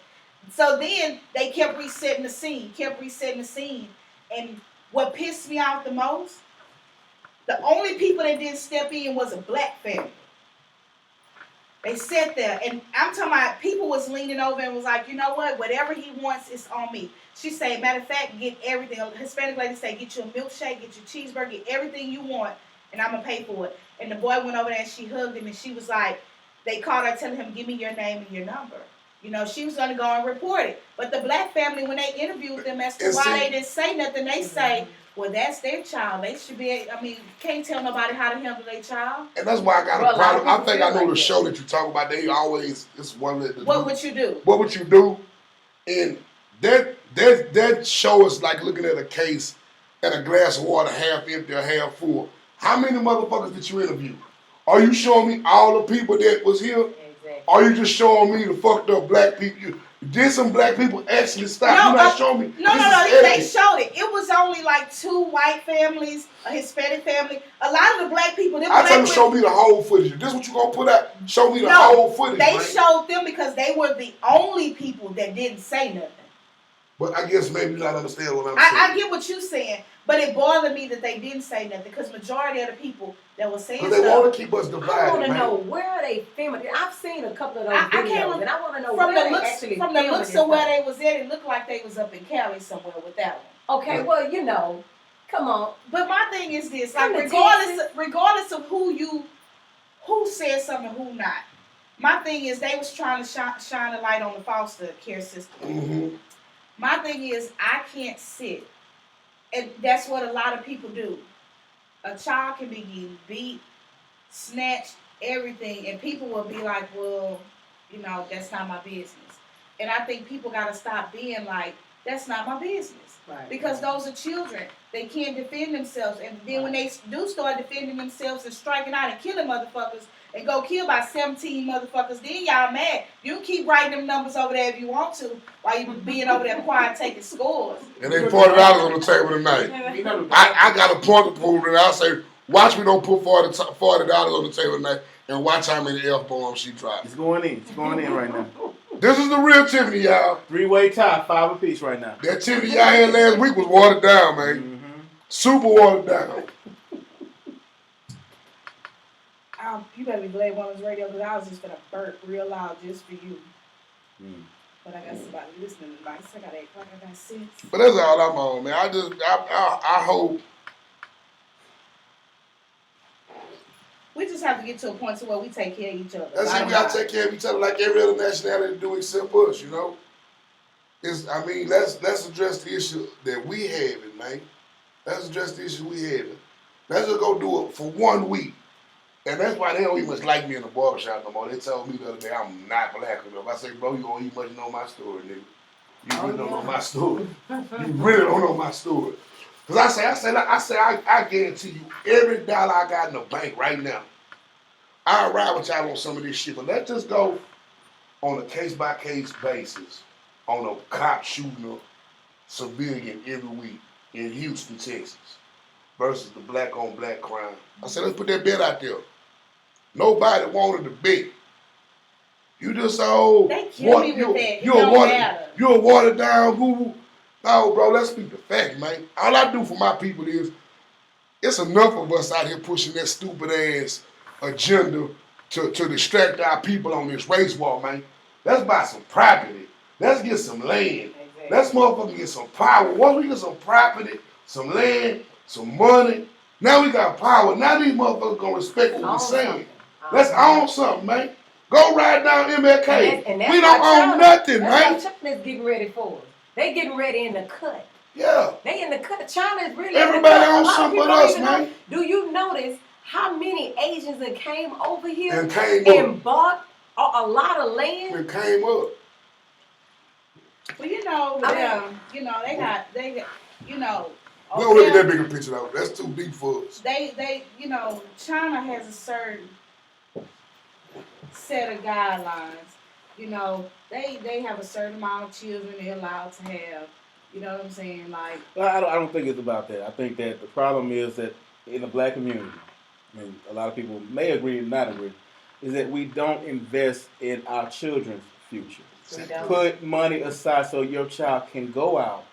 So then they kept resetting the scene. And what pissed me off the most, the only people that didn't step in was a black family. They sat there, and I'm talking about people was leaning over and was like, you know what? Whatever he wants is on me. She said, matter of fact, get everything. A Hispanic lady said, get you a milkshake, get your cheeseburger, get everything you want, and I'm going to pay for it. And the boy went over there and she hugged him, and she was like, they called her telling him, give me your name and your number. She was going to go and report it. But the black family, when they interviewed them as to why they didn't say nothing, they say, well, that's their child. They should be, can't tell nobody how to handle their child. And that's why I got a problem. I think I know the show that you talk about. They always, it's one that. What would you do? What would you do? And that show is like looking at a case and a glass of water half empty or half full. How many motherfuckers did you interview? Are you showing me all the people that was here? Exactly. Or are you just showing me the fucked up black people? Did some black people actually stop? No, you not showing me? No, they showed it. It was only like 2 white families, a Hispanic family. A lot of the black people. I tell you, show me the whole footage. This is what you gonna put out? Show me the whole footage. They showed them because they were the only people that didn't say nothing. But I guess maybe you not understand what I'm saying. I get what you're saying, but it bothered me that they didn't say nothing because majority of the people that were saying stuff. But they want to keep us divided. I want to know where are they filming it. I've seen a couple of those videos, and I want to know from where the they looks, actually from the looks of where they was at. It looked like they was up in Cali somewhere with that one. Okay, well, come on. But my thing is this: like regardless of who said something, who not. My thing is they was trying to shine a light on the foster care system. Mm-hmm. My thing is, I can't sit. And that's what a lot of people do. A child can be getting beat, snatched, everything, and people will be like, well, that's not my business. And I think people got to stop being like, that's not my business. Right. Because those are children. They can't defend themselves. And then when they do start defending themselves and striking out and killing motherfuckers, and go kill by 17 motherfuckers, then y'all mad. You keep writing them numbers over there if you want to, while you being over there quiet taking scores. And they $40 on the table tonight. I got a point to prove, and I say, watch me don't put $40 on the table tonight, and watch how many F-bombs she dropped. It's going in. It's going in right now. This is the real Tiffany, y'all. 3-way tie, 5 apiece right now. That Tiffany y'all had last week was watered down, man. Mm-hmm. Super watered down. You better be glad Woman's Radio, because I was just going to burp real loud just for you. But I got somebody listening to nice. I got to act like I got sense. But that's all I'm on, man. I hope. We just have to get to a point to where we take care of each other. That's it. We got to take care of each other like every other nationality do except us, Let's address the issue that we have, man. Let's address the issue we have. Let's just go do it for 1 week. And that's why they don't even much like me in the barbershop no more. They told me the other day I'm not black enough. I say, bro, you don't even much know my story, nigga. You really don't know my story. You really don't know my story. Because I guarantee you, every dollar I got in the bank right now, I'll ride with y'all on some of this shit. But let's just go on a case-by-case basis on a cop shooting a civilian every week in Houston, Texas, versus the black-on-black crime. I said, let's put that bet out there. Nobody wanted the bet. You just they kill me with that. You're a watered down guru. No, bro, let's speak the fact, man. All I do for my people is, it's enough of us out here pushing that stupid ass agenda to distract our people on this race war, man. Let's buy some property. Let's get some land. Exactly. Let's motherfucking get some power. Once we get some property, some land, some money, now we got power. Now these motherfuckers gonna respect what we're saying. Let's own something, man. Go ride down MLK. And that's we don't own nothing, man. That's what China's getting ready for. They getting ready in the cut. Yeah. They in the cut. China is really Everybody owns owns something but us, man. Do you notice how many Asians that came over here And came and bought a lot of land? And came up. Well, you know, you know, they got, you know. We don't look at that bigger picture though. That's too deep for us. They, you know, China has a certain set of guidelines. You know, they have a certain amount of children they're allowed to have. You know what I'm saying? Like, I don't think it's about that. I think that the problem is that in the black community, and a lot of people may agree and not agree, is that we don't invest in our children's future. Put money aside so your child can go out,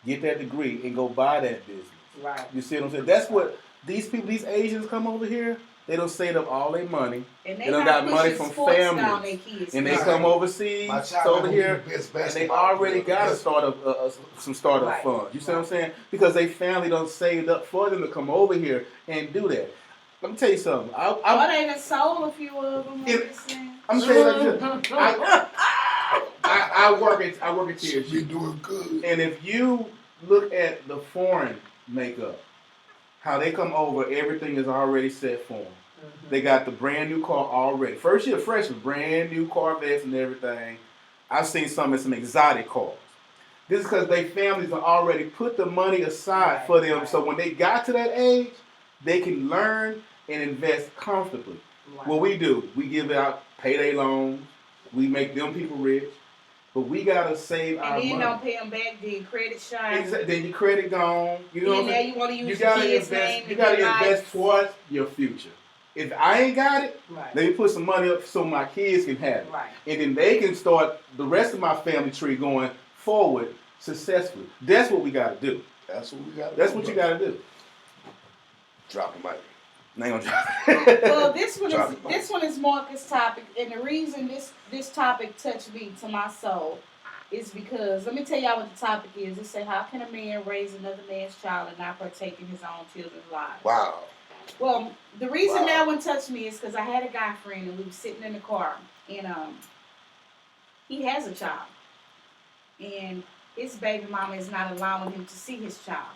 get that degree, and go buy that business. Right. You see what I'm saying? That's what these people, these Asians come over here, they don't save up all their money. and They don't got money from families. And they come overseas, over here, and they already got a some startup funds. You see what I'm saying? Because they family done saved up for them to come over here and do that. Let me tell you something. they done sold a few of them. I'm telling you like this. I work at TFG. We doing good. And if you look at the foreign makeup, how they come over, everything is already set for them. Mm-hmm. They got the brand new car already. First year freshman, brand new Corvettes and everything. I've seen some exotic cars. This is because their families have already put the money aside for them. Right. So when they got to that age, they can learn and invest comfortably. Right. What we do, we give out payday loans. We make them people rich. But we gotta save our money. And then don't pay them back, then credit shine. Exactly. Then your credit gone. You know what I'm saying? You want to use your kid's name. You gotta invest towards your future. If I ain't got it, let me put some money up so my kids can have it. Right. And then they can start the rest of my family tree going forward successfully. That's what we gotta do. That's what we gotta do. That's what you gotta do. Drop the mic. Well, this one is Marcus' topic, and the reason this topic touched me to my soul is because, let me tell y'all what the topic is. It said, how can a man raise another man's child and not partake in his own children's lives? Wow. Well, the reason that one touched me is because I had a guy friend and we were sitting in the car, and he has a child, and his baby mama is not allowing him to see his child.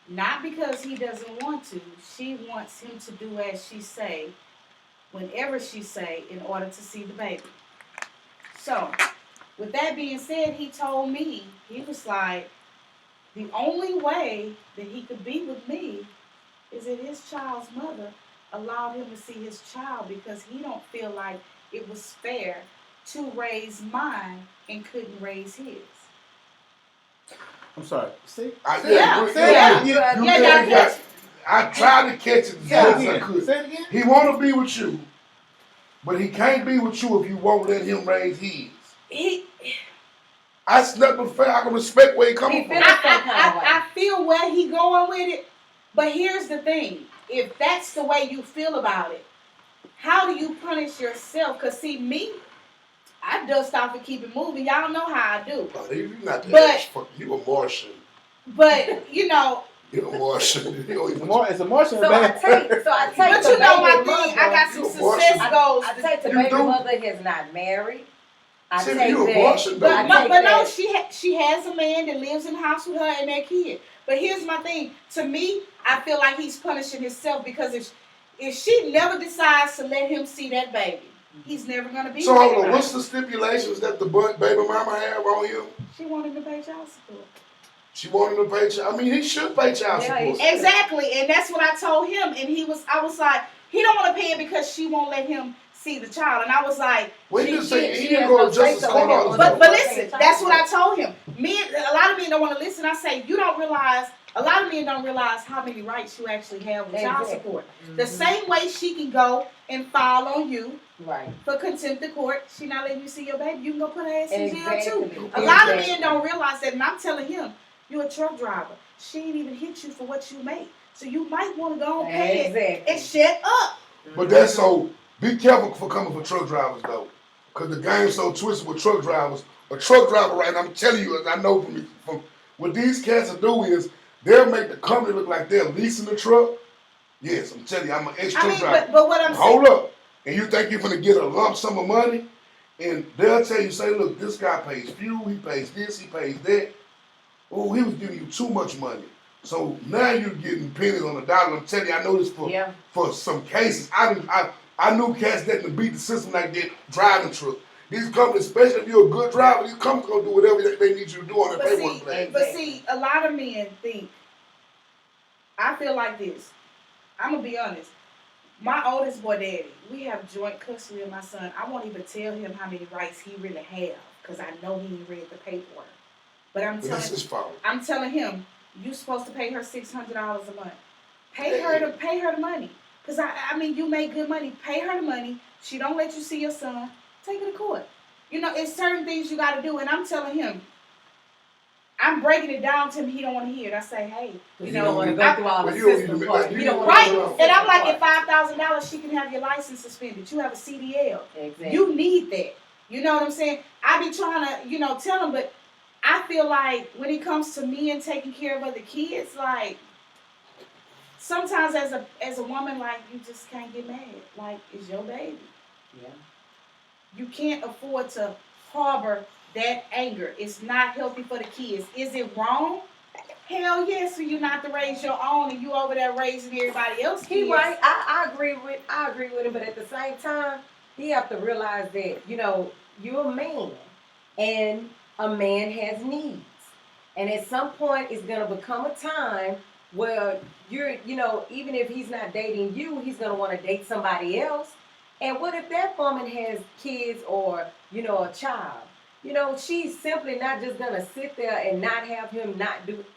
Not because he doesn't want to. She wants him to do as she say, whenever she say, in order to see the baby. So, with that being said, he told me, he was like, the only way that he could be with me is if his child's mother allowed him to see his child, because he don't feel like it was fair to raise mine and couldn't raise his. I'm sorry. See? I tried to catch it as best I could. Say it again. He want to be with you, but he can't be with you if you won't let him raise his. That's nothing fair. I can respect where he coming from. I feel where he going with it, but here's the thing. If that's the way you feel about it, how do you punish yourself? Because see, me, I dust off and keep it moving. Y'all know how I do. Oh, you're not that. You a Martian. But, you know. You're a Martian. It's a Martian. So I take but you know my thing, I got some success goals. I take the baby mother is not married. I take that. But no, she has a man that lives in the house with her and their kid. But here's my thing. To me, I feel like he's punishing himself, because if she never decides to let him see that baby, he's never going to be. So hold on, what's the stipulations that the baby mama have on him? She wanted to pay child support. She wanted to pay child. I mean, he should pay child support. Exactly, and that's what I told him. And I was like, he don't want to pay it because she won't let him see the child. And I was like, he didn't go to Justice Court. But listen, that's what I told him. A lot of men don't want to listen. I say, you don't realize. A lot of men don't realize how many rights you actually have with child support. Mm-hmm. The same way she can go and file on you for contempt of court, she not letting you see your baby, you can go put her ass in jail too. A lot of men don't realize that, and I'm telling him, You're a truck driver. She ain't even hit you for what you make. So you might want to go and pay it and shut up. But that's so, be careful for coming for truck drivers though. Because the game's so twisted with truck drivers. A truck driver right now, I'm telling you, as I know from what these cats will do is, they'll make the company look like they're leasing the truck. Yes, I'm telling you, I'm an ex-truck driver. But what I'm saying. Hold up. And you think you're going to get a lump sum of money? And they'll tell you, say, look, this guy pays fuel, he pays this, he pays that. Oh, he was giving you too much money. So now you're getting pennies on the dollar. I'm telling you, I know this for some cases. I knew cats that can beat the system like that driving truck. These companies, especially if you're a good driver, these companies gonna do whatever they need you to do on their paperwork plan. But see, a lot of men think. I feel like this. I'm gonna be honest. My oldest boy, daddy, we have joint custody of my son. I won't even tell him how many rights he really have because I know he ain't read the paperwork. But that's his fault. I'm telling him, you supposed to pay her $600 a month. Pay her the money. Cause I mean, you make good money. Pay her the money. She don't let you see your son. Take her to court. You know, it's certain things you got to do. And I'm telling him, I'm breaking it down to him. He don't want to hear it. I say, hey, you don't want to go through all the system part. You don't right. And I'm like, at $5,000, she can have your license suspended. You have a CDL. Exactly. You need that. You know what I'm saying? I be trying to, tell him, but I feel like when it comes to me and taking care of other kids, like sometimes as a woman, like you just can't get mad. Like it's your baby. Yeah. You can't afford to harbor that anger. It's not healthy for the kids. Is it wrong? Hell yes, for you not to raise your own and you over there raising everybody else's kids. He right. I agree with him, but at the same time, he have to realize that, you're a man and a man has needs. And at some point it's gonna become a time where you're, even if he's not dating you, he's gonna want to date somebody else. And what if that woman has kids or, a child? She's simply not just going to sit there and not have him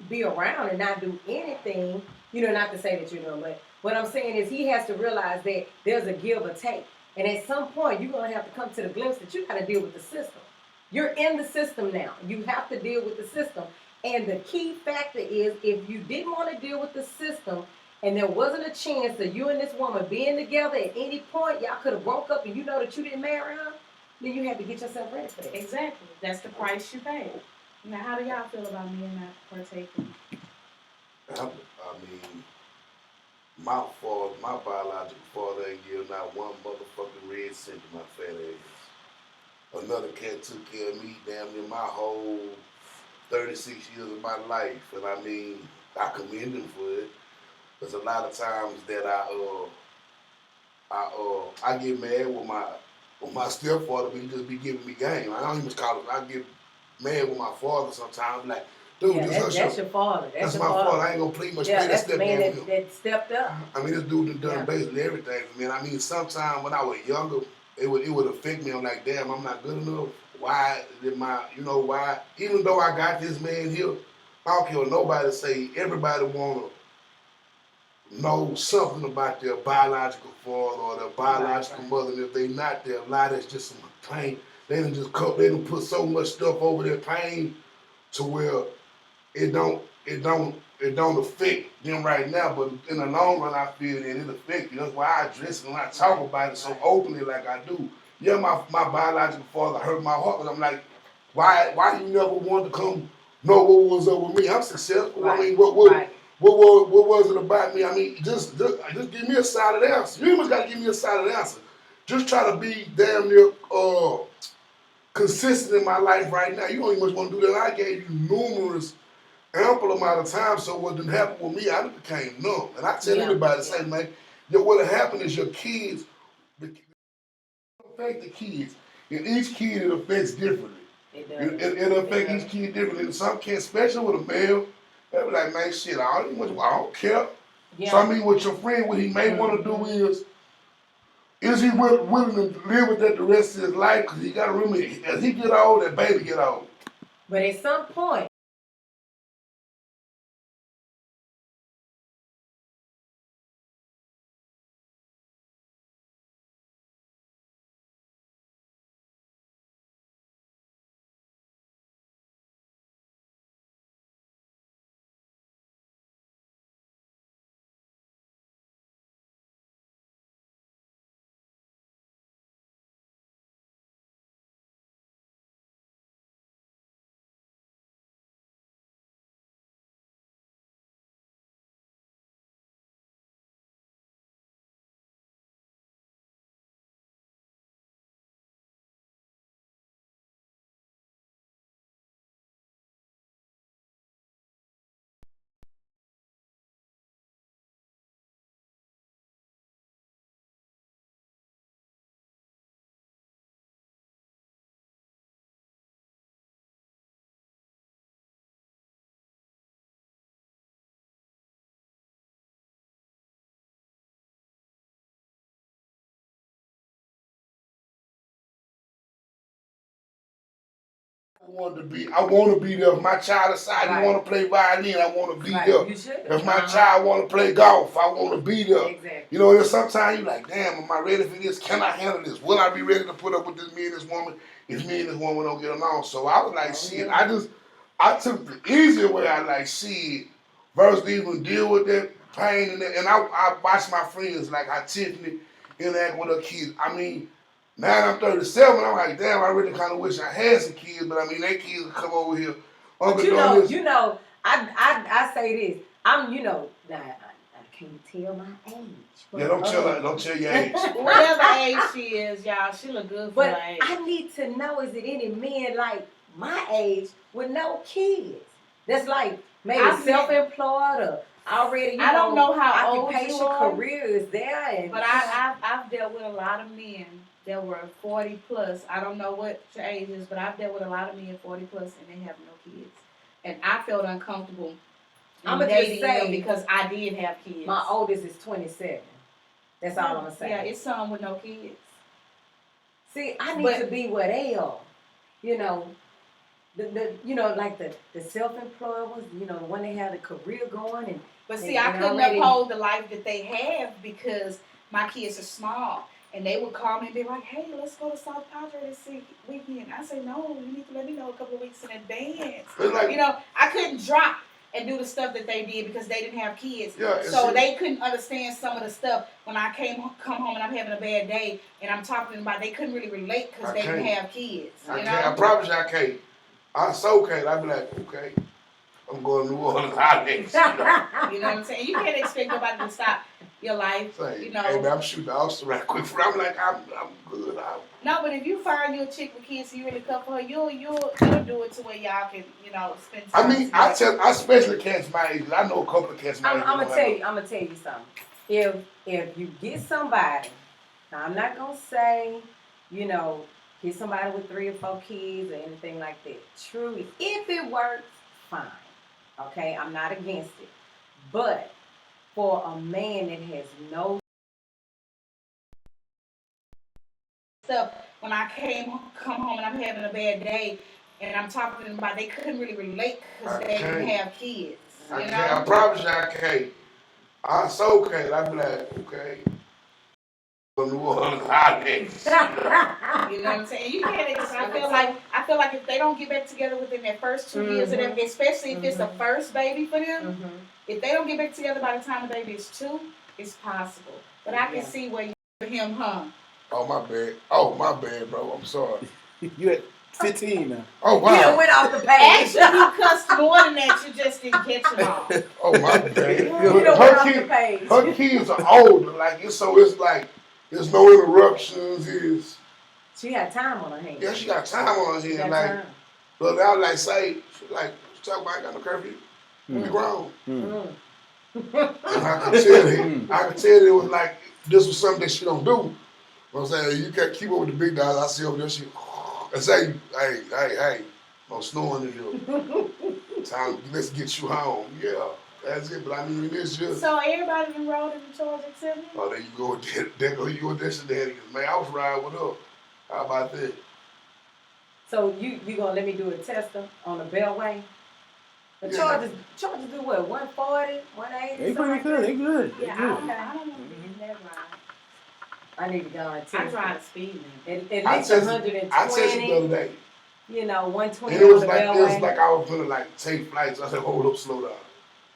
be around and not do anything. Not to say that but what I'm saying is he has to realize that there's a give or take. And at some point, you're going to have to come to the glimpse that you got to deal with the system. You're in the system now. You have to deal with the system. And the key factor is if you didn't want to deal with the system, and there wasn't a chance that you and this woman being together at any point, y'all could have broke up and you know that you didn't marry her, then you had to get yourself ready for that. Exactly. That's the price you pay. Now, how do y'all feel about me and not partaking? I mean, my biological father ain't give not one motherfucking red cent to my fat ass. Another cat took care of me damn near my whole 36 years of my life. And I mean, I commend him for it. There's a lot of times that I get mad with my stepfather, but he just be giving me game. I don't even call him. I get mad with my father sometimes. Like, dude, that's your father. That's my father. I ain't gonna plead much. Yeah, that's the man that stepped up. I mean, this dude done basically everything for me. And I mean, sometimes when I was younger, it would affect me. I'm like, damn, I'm not good enough. Why did why? Even though I got this man here, I don't care what nobody say. Everybody wanna know something about their biological father or their biological mother, and if they not there, a lot that's just some pain. They done put so much stuff over their pain to where it don't affect them right now, but in the long run, I feel that it affects you. That's why I address it and I talk about it so openly like I do. Yeah, my biological father hurt my heart, but I'm like, why you never wanted to come know what was up with me? I'm successful. Right. I mean, what was it about me? I mean, just give me a solid answer. You even got to give me a solid answer. Just try to be damn near consistent in my life right now. You don't even much want to do that. I gave you numerous, ample amount of time, so what didn't happen with me, I became numb. And I tell anybody the same, man, what happened is your kids, it affects the kids. And each kid, it affects differently. It affects each kid differently. And some kids, especially with a male, they be like, man, shit, I don't care. Yeah. So I mean, what your friend, what he may want to do is he willing to live with that the rest of his life? Because he got to remember, as he get old, that baby get old. But at some point, I want to be there. If my child decides Right. he want to play violin, I want to be Right. there. You should. If my child want to play golf, I want to be there. Exactly. You know, there's sometimes you like, damn, am I ready for this? Can I handle this? Will I be ready to put up with this me and this woman if me and this woman don't get along? So I was like, shit, I took the easier way. I like, shit, versus even deal with that pain and I watch my friends like how Tiffany interact with her kids. I mean, now I'm 37, I'm like, damn, I really kind of wish I had some kids, but I mean, they kids would come over here. But I say this. Now I can't tell my age. Yeah, don't tell your age. Whatever age she is, y'all, she look good for her age. I need to know, is it any men like my age with no kids? That's like maybe self-employed or already, I don't know how old occupation, you are, career is there. But I've dealt with a lot of men that were 40 plus. I don't know what your age is, but I've dealt with a lot of men 40 plus and they have no kids. And I felt uncomfortable dating them because I did have kids. My oldest is 27. That's all I'm gonna say. Yeah, it's some with no kids. See, I need to be where they are. You know, like the self-employed ones. You know, when they have a career going But see, I couldn't uphold the life that they have because my kids are small. And they would call me and be like, hey, let's go to South Padre this weekend. I say, no, you need to let me know a couple of weeks in advance. I couldn't drop and do the stuff that they did because they didn't have kids. Yeah, so they couldn't understand some of the stuff when I come home and I'm having a bad day and I'm talking about they couldn't really relate because they didn't have kids. I promise you I can't. I so can't. I'd be like, okay, I'm going to New Orleans holidays. You know what I'm saying? You can't expect nobody to stop your life. Hey, man, I'm shooting the officer right quick. I'm like, I'm good. No, but if you find you a chick with kids and you really couple her, you'll do it to where y'all can, spend time. I mean, I especially catch my age. I know a couple of cats my age. I'm gonna tell you something. If you get somebody, now I'm not gonna say, get somebody with 3 or 4 kids or anything like that. Truly, if it works, fine. Okay, I'm not against it. But for a man that has no stuff, when I come home and I'm having a bad day and I'm talking to them about they couldn't really relate because they didn't have kids. I promise you I can't. I so can't. I'd be like, okay. New Orleans holidays. You know what I'm saying? You can't. I feel like if they don't get back together within their first 2 years of them, especially if it's the first baby for them, if they don't get back together by the time the baby is 2, it's possible. But I can see where you him, huh? Oh my bad, bro. I'm sorry. You at 15 now. Oh wow. You went off the page. Actually, you cussed more than that. You just didn't catch them all. Oh my bad. You went off the page. Her kids are older. Like it's like. There's no interruptions. She got time on her hands. Yeah, she got time on her hands. But I like say, like, talk about I got no curfew. We grown. And I could tell it was like this was something that she don't do. You know what I'm saying? You can't keep up with the big dogs. I see over there, she and say, hey, no snoring in here. Time, let's get you home. Yeah. That's it, but I mean, it's just. So everybody enrolled in the Georgia except me? Oh, there you go. There go you with that shenanigans. Man, I was riding with her. How about that? So you gonna let me do a tester on the Beltway? The charges do what? 140, 180? They pretty good. They good. Yeah, I don't want to be in that ride. I need to go and test. I drive the speed limit. At least 120. I tested the other day. 120 and it was on the like Beltway. It was like I was gonna take flights. I said, hold up, slow down.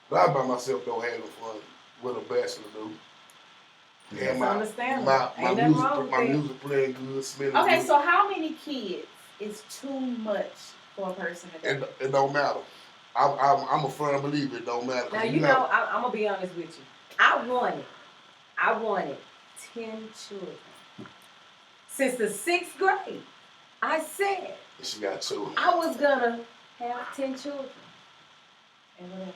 But I by myself don't have no fun with a bachelor dude. Yeah, my music playing good, smelling good. Okay, so how many kids is too much for a person to do? It don't matter. I'm a firm believer it don't matter. Now, I'm going to be honest with you. I wanted 10 children. Since the 6th grade, I said. She got 2. I was going to have 10 children. And whatever.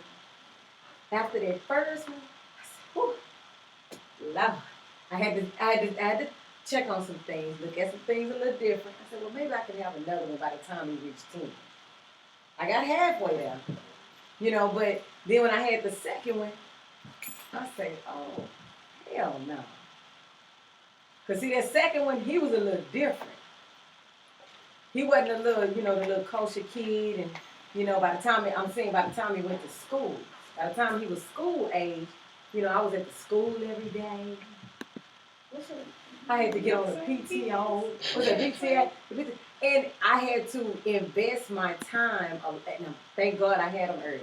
After that first one, I said, whew, Lord. I had to check on some things, look at some things a little different. I said, well, maybe I can have another one by the time we reach 10. I got halfway there. But then when I had the second one, I said, oh, hell no. Because see, that second one, he was a little different. he wasn't a little, the little kosher kid, and by the time he went to school, by the time he was school age, I was at the school every day. I had to get on a PTO. Was it PTO? And I had to invest my time. And thank God I had them early.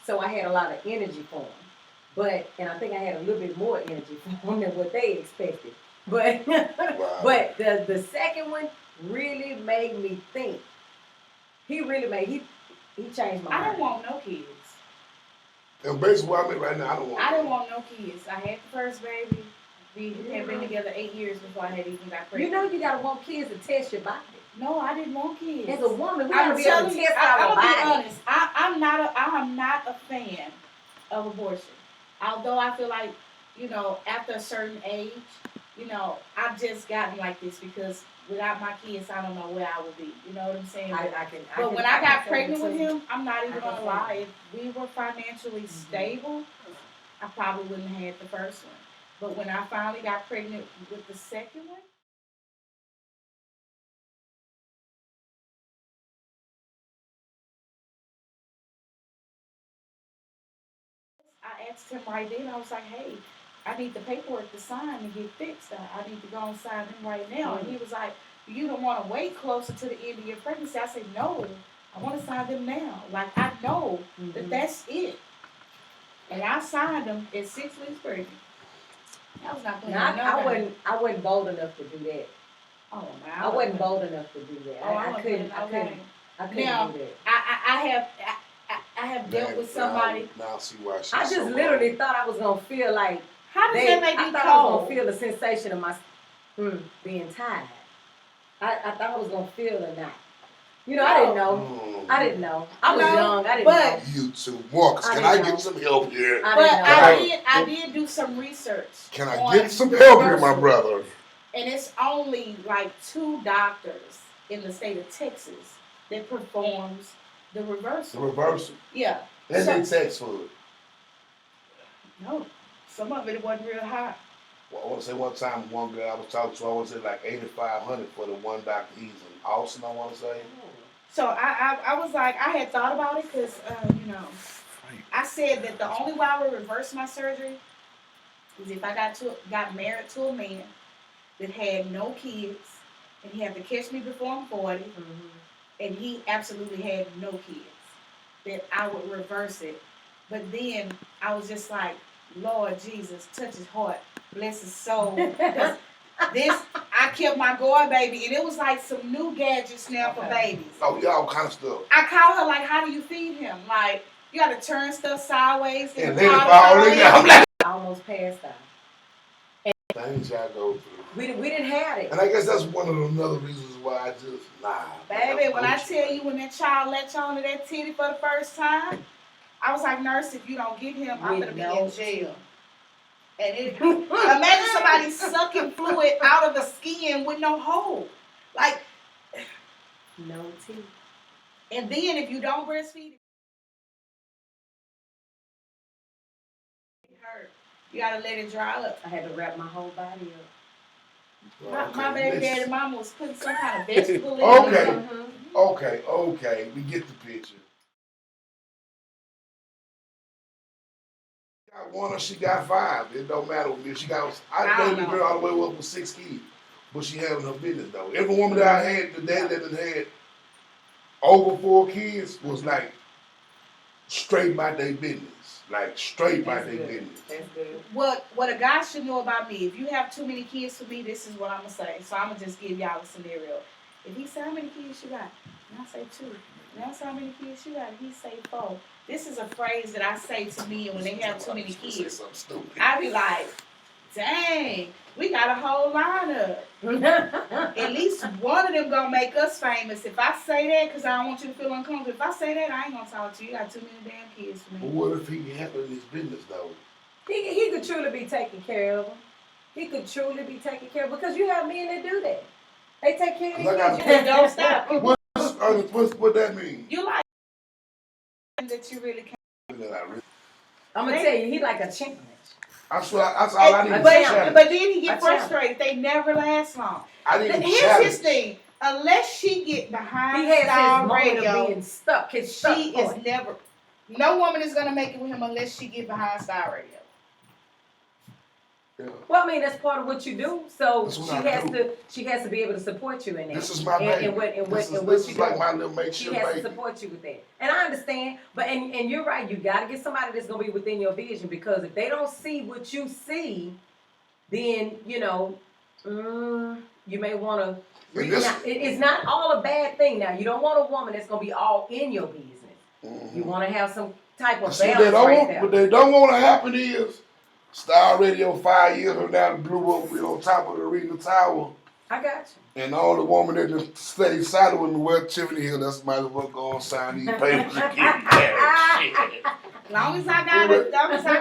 So I had a lot of energy for them. And I think I had a little bit more energy for them than what they expected. But Wow. but the second one really made me think. He changed my mind. I didn't want no kids. And basically where I'm at right now, I didn't want no kids. I had the first baby. We had been together 8 years before I had even got pregnant. You gotta want kids to test your body. No, I didn't want kids. As a woman, we I'm gotta be able to test our body. I'm gonna be honest. I am not a fan of abortion. Although I feel like, after a certain age, I've just gotten like this because without my kids, I don't know where I would be. You know what I'm saying? But when I got pregnant with him, I'm not even gonna lie. If we were financially stable, I probably wouldn't have had the first one. But when I finally got pregnant with the second one, I asked him right then, I was like, hey, I need the paperwork to sign and get fixed. I need to go and sign him right now. And he was like, you don't want to wait closer to the end of your pregnancy. I said, no, I want to sign them now. Like, I know that that's it. And I signed them at 6 weeks pregnant. I was not playing I wasn't bold enough to do that. Oh, man. I wasn't bold enough to do that. I couldn't now, do that. I have dealt with somebody. Now I see why she's I just so literally thought I was gonna feel like how does that make me I thought I was gonna feel the sensation of my being tired. I thought I was gonna feel or not. I didn't know. I didn't know. I was young. I didn't know. You too. Marcus, can I get some help here? I did do some research. Can I get some help here, my brother? And it's only like 2 doctors in the state of Texas that performs the reversal. The reversal? Yeah. And they tax for it? No. Some of it wasn't real high. Well, I want to say one time, one girl I was talking to, I want to say like $8,500 for the one doctor. He's in Austin, I want to say. So I was like, I had thought about it because, I said that the only way I would reverse my surgery is if I got married to a man that had no kids, and he had to catch me before I'm 40, and he absolutely had no kids, that I would reverse it. But then I was just like, Lord Jesus, touch his heart, bless his soul. I kept my guard baby, and it was like some new gadgets now for babies. Oh, yeah, all kind of stuff. I called her like, how do you feed him? Like, you got to turn stuff sideways. And then I almost passed out. Things y'all go through. We didn't have it. And I guess that's one of the another reasons why I just, Baby, when I tell you when that child latched onto that titty for the first time, I was like, nurse, if you don't get him, I'm going to be in jail. And imagine somebody sucking fluid out of the skin with no hole. Like, no teeth. And then if you don't breastfeed, it hurt. You got to let it dry up. I had to wrap my whole body up. Well, my baby daddy and mama was putting some kind of vegetable in it. Okay, we get the picture. She got 1 or she got 5. It don't matter with me. I dated the girl all the way up with 6 kids, but she having her business though. Every woman that I had, the daddy that had over 4 kids was like straight about their business. Like straight by their business. That's good. What a guy should know about me, if you have too many kids for me, this is what I'm going to say. So I'm going to just give y'all a scenario. If he say, how many kids you got? And I say 2. And I say, how many kids you got? And he say 4. This is a phrase that I say to me when they have too many kids. I be like, dang, we got a whole lineup. At least one of them gonna make us famous. If I say that, because I don't want you to feel uncomfortable, if I say that, I ain't gonna talk to you. You got too many damn kids for me. But what if he handling his business though? He could truly be taking care of them. He could truly be taking care of them because you have men that do that. They take care of their kids. Don't stop. What that mean? You like that you really can't. I'm gonna tell you, he like a challenge. That's all I need. But then he get frustrated. They never last long. I need Here's his thing. unless she get He behind has Star his moment Radio, of being stuck. His stuck she point. is never. No woman is gonna make it with him unless she get behind Star Radio. Yeah. Well, I mean that's part of what you do. So That's what she I has do. to. She has to be able to support you in that. This is my and, baby. This This you is do. like my little She makeshift has baby. to support you with that, and I understand. But and you're right. You got to get somebody that's gonna be within your vision because if they don't see what you see, then you know, you may want to. It's not all a bad thing. Now you don't want a woman that's gonna be all in your business. You want to have some type of balance right there. What they don't want to happen is Star Radio 5 years from now blew up on top of the arena tower. I got you. And all the woman that stayed silent with me, well, Tiffany Hill, that's might as well go on sign these papers and get married. Shit. As long as I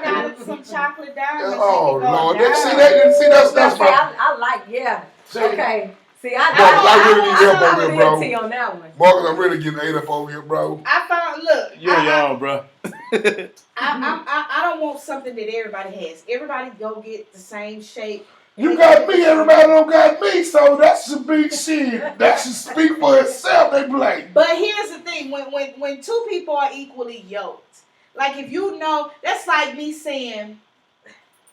got some chocolate diamonds. Oh Lord, see that's my. I like, yeah. See, okay. See, I really need help over here, bro. On that one. Marcus, I'm really getting ate up over here, bro. You're young, bro. I don't want something that everybody has. Everybody go get the same shape. You got me, everybody don't got me, so that should be shit. That should speak for itself, they blame. But here's the thing, when two people are equally yoked, like if you know, that's like me saying,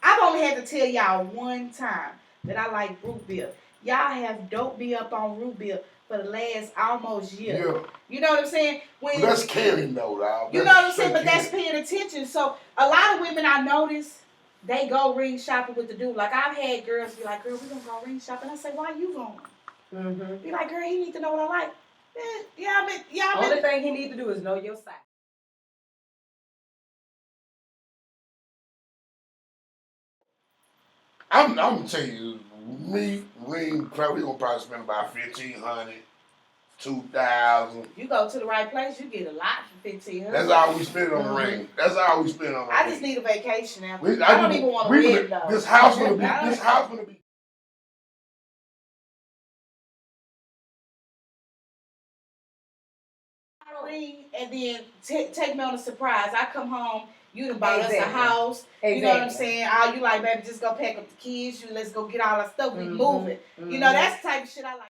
I've only had to tell y'all one time that I like root beer. Y'all have dope beer up on root beer for the last almost year. Yeah. You know what I'm saying? But that's caring though, dog. You know what I'm saying? But that's paying attention. So a lot of women I notice, they go ring shopping with the dude. Like I've had girls be like, girl, we're gonna go ring shopping. I say, why you going? Mm-hmm. Be like, girl, he need to know what I like. Only thing he need to do is know your size. I'm gonna tell you, me, Ring, we gonna probably spend about $1,500, $2,000. You go to the right place, you get a lot for $1,500. That's all we spend on the ring. That's all we spend on the ring. I just need a vacation now. I don't even want to live though. This house gonna be. And then take me on a surprise. I come home, you done bought us a house. Exactly. You know what I'm saying? All you like, baby, just go pack up the kids. Let's go get all our stuff. We moving. You know, that's the type of shit I like.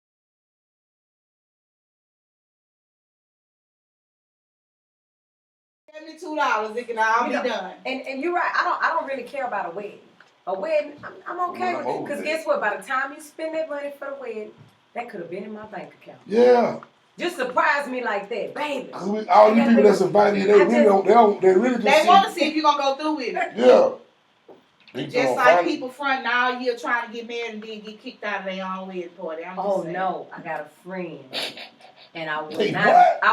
$72, it can all be done. And you're right. I don't really care about a wedding. A wedding, I'm okay with it. Because guess what? By the time you spend that money for the wedding, that could have been in my bank account. Yeah. Just surprise me like that, baby. All these people that's invited, they really just. They want to see if you're gonna go through with it. Yeah. Just like people fronting all year trying to get married and then get kicked out of their own wedding party. No, I got a friend, and I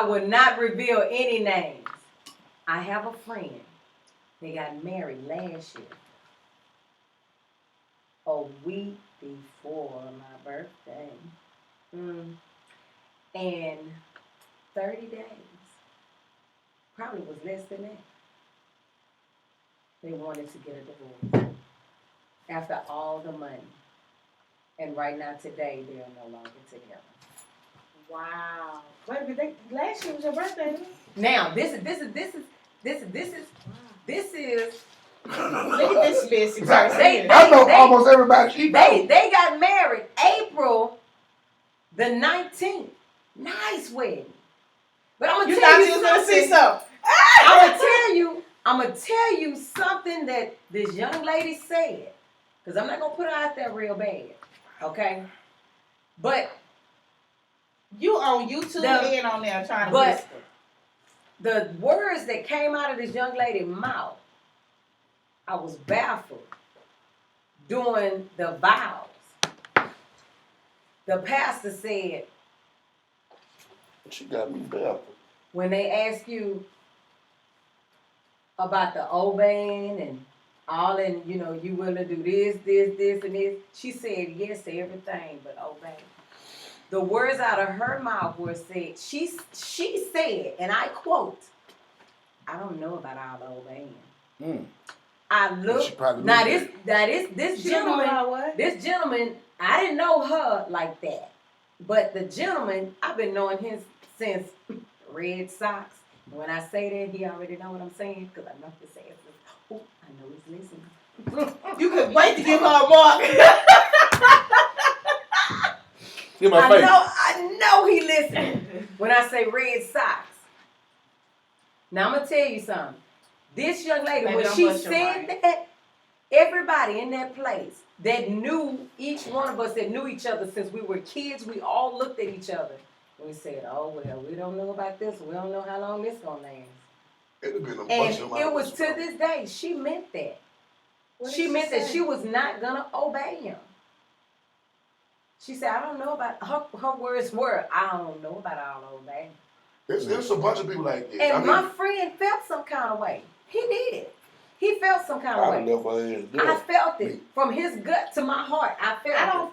would not reveal any names. I have a friend. They got married last year, a week before my birthday. And 30 days, probably was less than that, they wanted to get a divorce after all the money. And right now, today, they are no longer together. Wow. Wait a minute, last year was your birthday. Now, this is look at this messy person. I know almost everybody. They got married April the 19th. Nice wedding. But I'm gonna tell you something. I'm gonna tell you something that this young lady said. Because I'm not gonna put her out there real bad. Okay? But you on YouTube and on there trying to whisper. The words that came out of this young lady's mouth, I was baffled. During the vows, the pastor said, she got me baffled. When they ask you about the obeying and all, and you know, you willing to do this, and this, she said yes to everything but obey. The words out of her mouth were said, she said, and I quote, I don't know about all the obeying. I looked, now this gentleman, I didn't know her like that. But the gentleman, I've been knowing him since Red Sox. When I say that, he already know what I'm saying because I know his ass. Oh, I know he's listening. You could wait to give her a mark. Give my face. I know he listening when I say Red Sox. Now I'm gonna tell you something. This young lady, Maybe when don't she bust your said brain. that, everybody in that place that knew, each one of us that knew each other since we were kids, we all looked at each other and we said, "Oh well, we don't know about this. We don't know how long this gonna last." It'd have been a And bunch of it was to this day, she meant that. What did She meant that say? she was not gonna obey him. She said, "I don't know about her words were, I don't know about all of that." It's a bunch of people like this. And my friend felt some kind of way. He did. He felt some kind of I way. left her hands there. I felt it from his gut to my heart. I felt I don't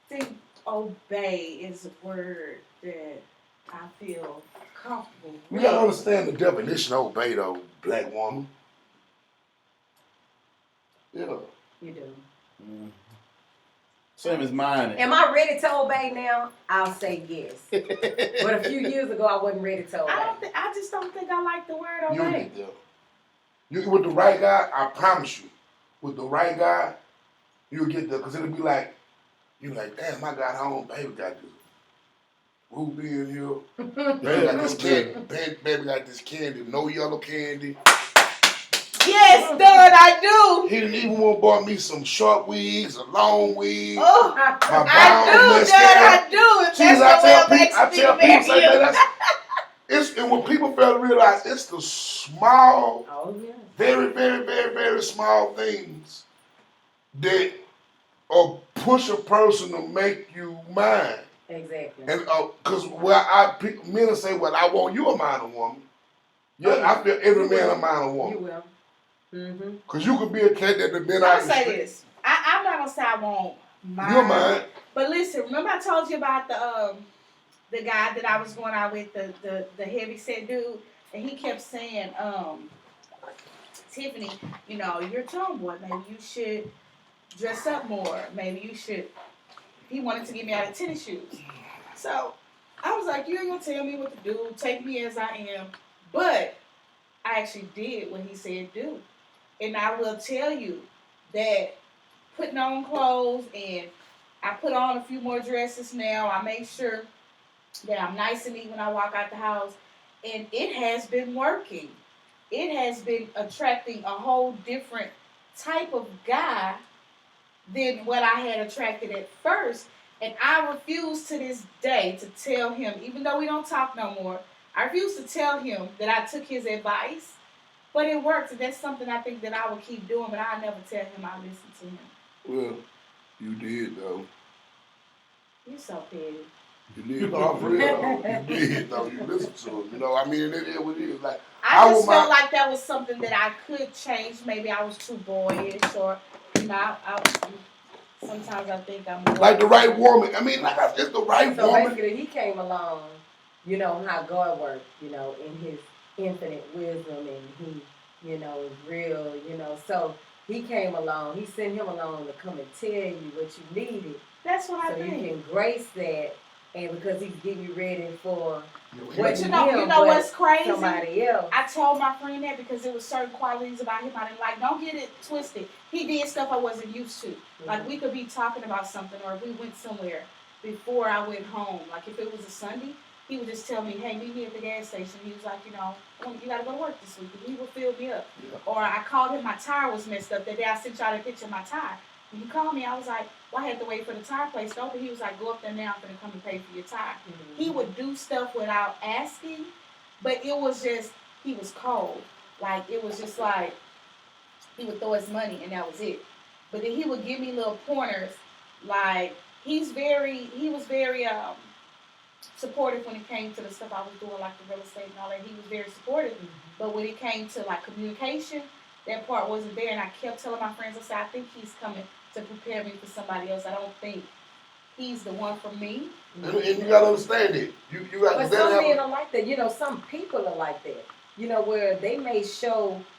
think obey is a word that I feel comfortable You with. gotta understand the definition of obey, though, black woman. Yeah. You do. Same as mine. Am I ready to obey now? I'll say yes. But a few years ago, I wasn't ready to obey. I just don't think I like the word You'll obey. get there. You with the right guy, I promise you. With the right guy, you'll get there. Cause it'll be like, you like, damn, I got home, baby got this ruby in here. Baby got this candy. Baby got this candy, no yellow candy. Yes, Dud, I do. He didn't even want to buy me some short wigs, a long wig. Oh, My I brown do, mascara. Dad, I do. If Jeez, that's I the way tell people say that. And when people fail to realize it's the small, very, very, very, very small things that push a person to make you mine. Exactly. And because men will say, well, I want you a minor woman. Yeah, I feel every man a minor woman. You will. Mm-hmm. Because you could be a cat that have been I'll out in the say street. this. I'm not gonna say I won't mine. You're mine. But listen, remember I told you about the guy that I was going out with, the heavy set dude, and he kept saying, Tiffany, you know, you're a tomboy. Maybe you should dress up more. Maybe you should. He wanted to get me out of tennis shoes. So I was like, you ain't gonna tell me what to do. Take me as I am. But I actually did what he said do. And I will tell you that putting on clothes, and I put on a few more dresses now. I make sure that I'm nice and neat when I walk out the house. And it has been working. It has been attracting a whole different type of guy than what I had attracted at first. And I refuse to this day to tell him, even though we don't talk no more, I refuse to tell him that I took his advice. But it works, and that's something I think that I will keep doing, but I'll never tell him I listen to him. Well, you did, though. You're so petty. You did, no, for real, though. You did, though. You listened to him. You know, I mean, it is what it is. Like, I just felt like that was something that I could change. Maybe I was too boyish, or, you know, sometimes I think I'm like the right woman. I mean, like, it's the right so woman. basically, he came along, you know, how God worked, you know, in his infinite wisdom, and he, you know, is real, you know. So he came along, he sent him along to come and tell you what you needed. That's what I think. So you can grace that, and because he's getting you ready for but you know what's crazy? Somebody else. I told my friend that because there was certain qualities about him I didn't like. Don't get it twisted. He did stuff I wasn't used to. Mm-hmm. Like we could be talking about something, or if we went somewhere before I went home. Like if it was a Sunday, he would just tell me, hey, meet me at the gas station. He was like, you know, you got to go to work this week. And he would fill me up. Yeah. Or I called him, my tire was messed up. That day I sent y'all a picture of my tire. When he called me, I was like, well, I had to wait for the tire place to open. He was like, go up there now. I'm going to come and pay for your tire. Mm-hmm. He would do stuff without asking, but it was just, he was cold. Like, it was just like, he would throw his money and that was it. But then he would give me little pointers. Like, he was very supportive when it came to the stuff I was doing, like the real estate and all that. He was very supportive. Mm-hmm. But when it came to, like, communication, that part wasn't there. And I kept telling my friends, I said, I think he's coming to prepare me for somebody else. I don't think he's the one for me. And you gotta understand it. You got to. But some men are like that. You know, some people are like that. You know, where they may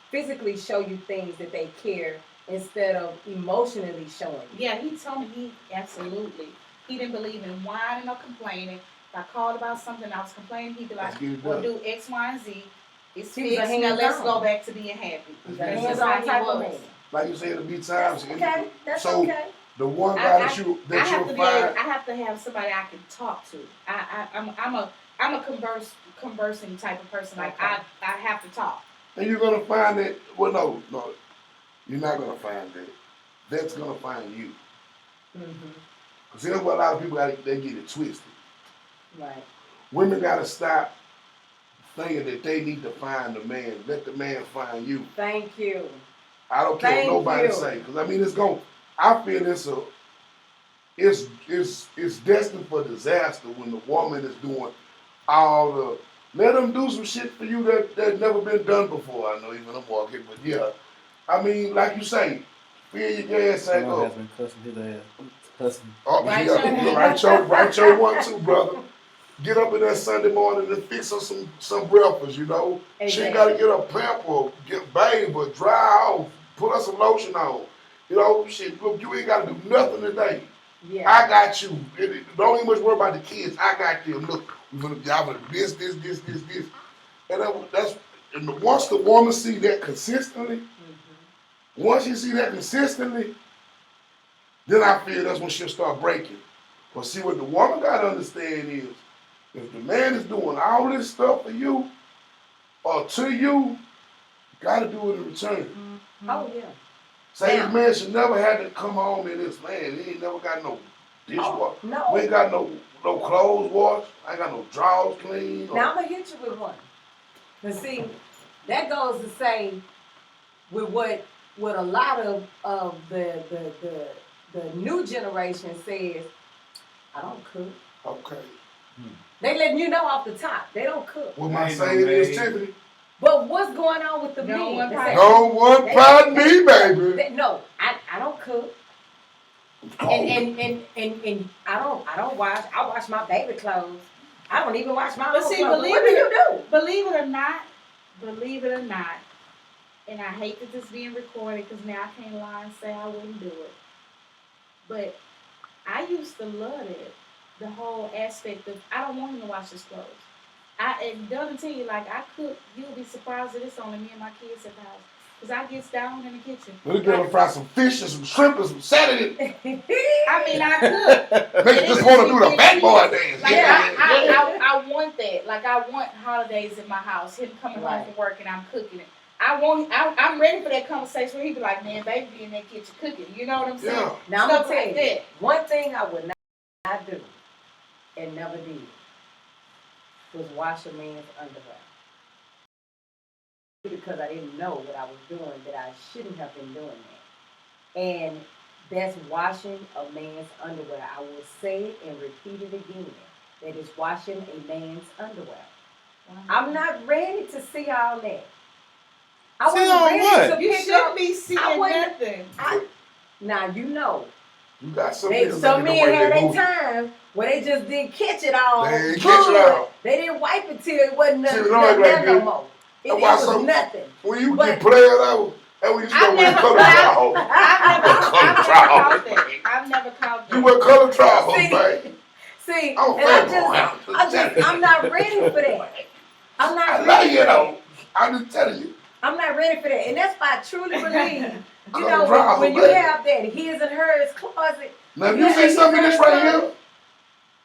physically show you things that they care instead of emotionally showing you. Yeah, he told me absolutely. He didn't believe in whining or complaining. If I called about something, I was complaining, he'd be like, well, do X, Y, and Z. It's fixed. Now let's go back to being happy. That's just how he was. Like you said, it'll be times. Okay, that's so okay. The one guy I that have you'll to be able, find, I have to have somebody I can talk to. I'm a conversing type of person. Like Okay. I have to talk. and you're gonna find that. Well, no, you're not gonna find that. That's gonna find you. Mm-hmm. See, that's what a lot of people they get it twisted. Right. Women gotta stop thinking that they need to find the man. Let the man find you. Thank you. I don't care what nobody say, because I mean it's going. I feel it's destined for disaster when the woman is doing all the. Let them do some shit for you that never been done before. I know even I'm walking, but yeah, I mean like you say, fill your gas tank Someone up. has been cussing his ass. Cussing. Oh Right, yeah, right your one too, brother. Get up in that Sunday morning and fix her some breakfast, you know. She ain't gotta get her pamper, get bathe or dry off, put her some lotion on. You know, shit, look, you ain't gotta do nothing today. Yeah. I got you. Don't even much worry about the kids. I got them. Look, y'all gonna do this. And and once the woman see that consistently, once you see that consistently, then I feel that's when she'll start breaking. But see, what the woman gotta understand is, if the man is doing all this stuff for you or to you, you gotta do it in return. Oh yeah. Say the man should never have to come home in this man. He ain't never got no dishwasher. No. We ain't got no clothes washed. I ain't got no drawers clean. Now I'm gonna hit you with one. But see, that goes to say with what a lot of the new generation says, I don't cook. Okay. They letting you know off the top, they don't cook. Well, my saying is, Tiffany, But what's going on with the No men? one They pot- say, no one pot me, baby. no, I don't cook. And I don't wash. I wash my baby clothes. I don't even wash my But own see, clothes. What do you do? Believe it or not, and I hate that this being recorded because now I can't lie and say I wouldn't do it. But I used to love it. The whole aspect of I don't want him to wash his clothes. And doesn't tell you like I cook. You'll be surprised that it's only me and my kids at the house. Cause I get down in the kitchen. Let me get him fry some fish and some shrimp and some salad. I mean, I cook. Make just want to do the fat boy dance. Like Yeah. I want that. Like I want holidays in my house. Him coming home from work and I'm cooking it. I'm ready for that conversation where he be like, man, baby be in that kitchen cooking. You know what I'm saying? Yeah. Now I'm gonna Stuff tell like you, that. one thing I would not do and never did was wash a man's underwear. Because I didn't know what I was doing, that I shouldn't have been doing that. And that's washing a man's underwear. I will say it and repeat it again. That is washing a man's underwear. I'm not ready to see all that. I See wasn't all ready what? to You pick shouldn't up. be seeing I wasn't- nothing. Now you know. You got some Some men had their time where they just didn't catch it all. They didn't catch it all. They didn't wipe it till it wasn't See, nothing, we don't act nothing like no that. more. It That's why was some- nothing. When you But- get played out, and when you start wearing color trousers. I've never caught that. You wear color trousers, See, man. See, I'm a and fanboy. I'm not ready for that. I'm not I love ready you, for that. though. I'm just telling you. I'm not ready for that. And that's why I truly believe, you Color know, trousers, when you baby. have that his and hers closet, Now, if you see something in this right here,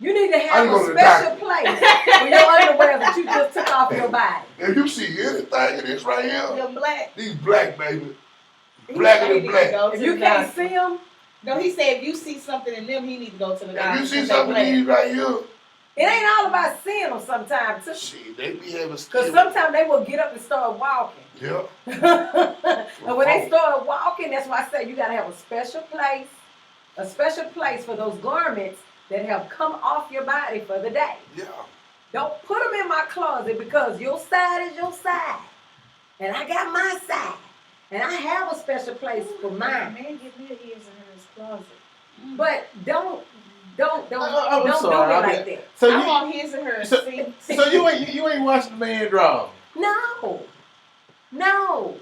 you need to I have go a to the special doctor. place for your underwear that you just took off your body. if you see anything in this right here, Them black. these black, baby. He Blacker said he than need black. to go to If the you can't doctor. see them, No, he said if you see something in them, he need to go to the doctor. If you see 'cause they something black. in these right here, it ain't all about seeing them sometimes, too. shit, they be having Because skin. sometimes they will get up and start walking. Yeah. And when they start walking, that's why I say you got to have a special place for those garments that have come off your body for the day. Yeah. Don't put them in my closet because your side is your side. And I got my side. And I have a special place for mine. Man, get me a his and hers closet. But don't I'm do sorry, me like that. So I you, want his and hers. so, See? so you ain't washing the man drawers. No,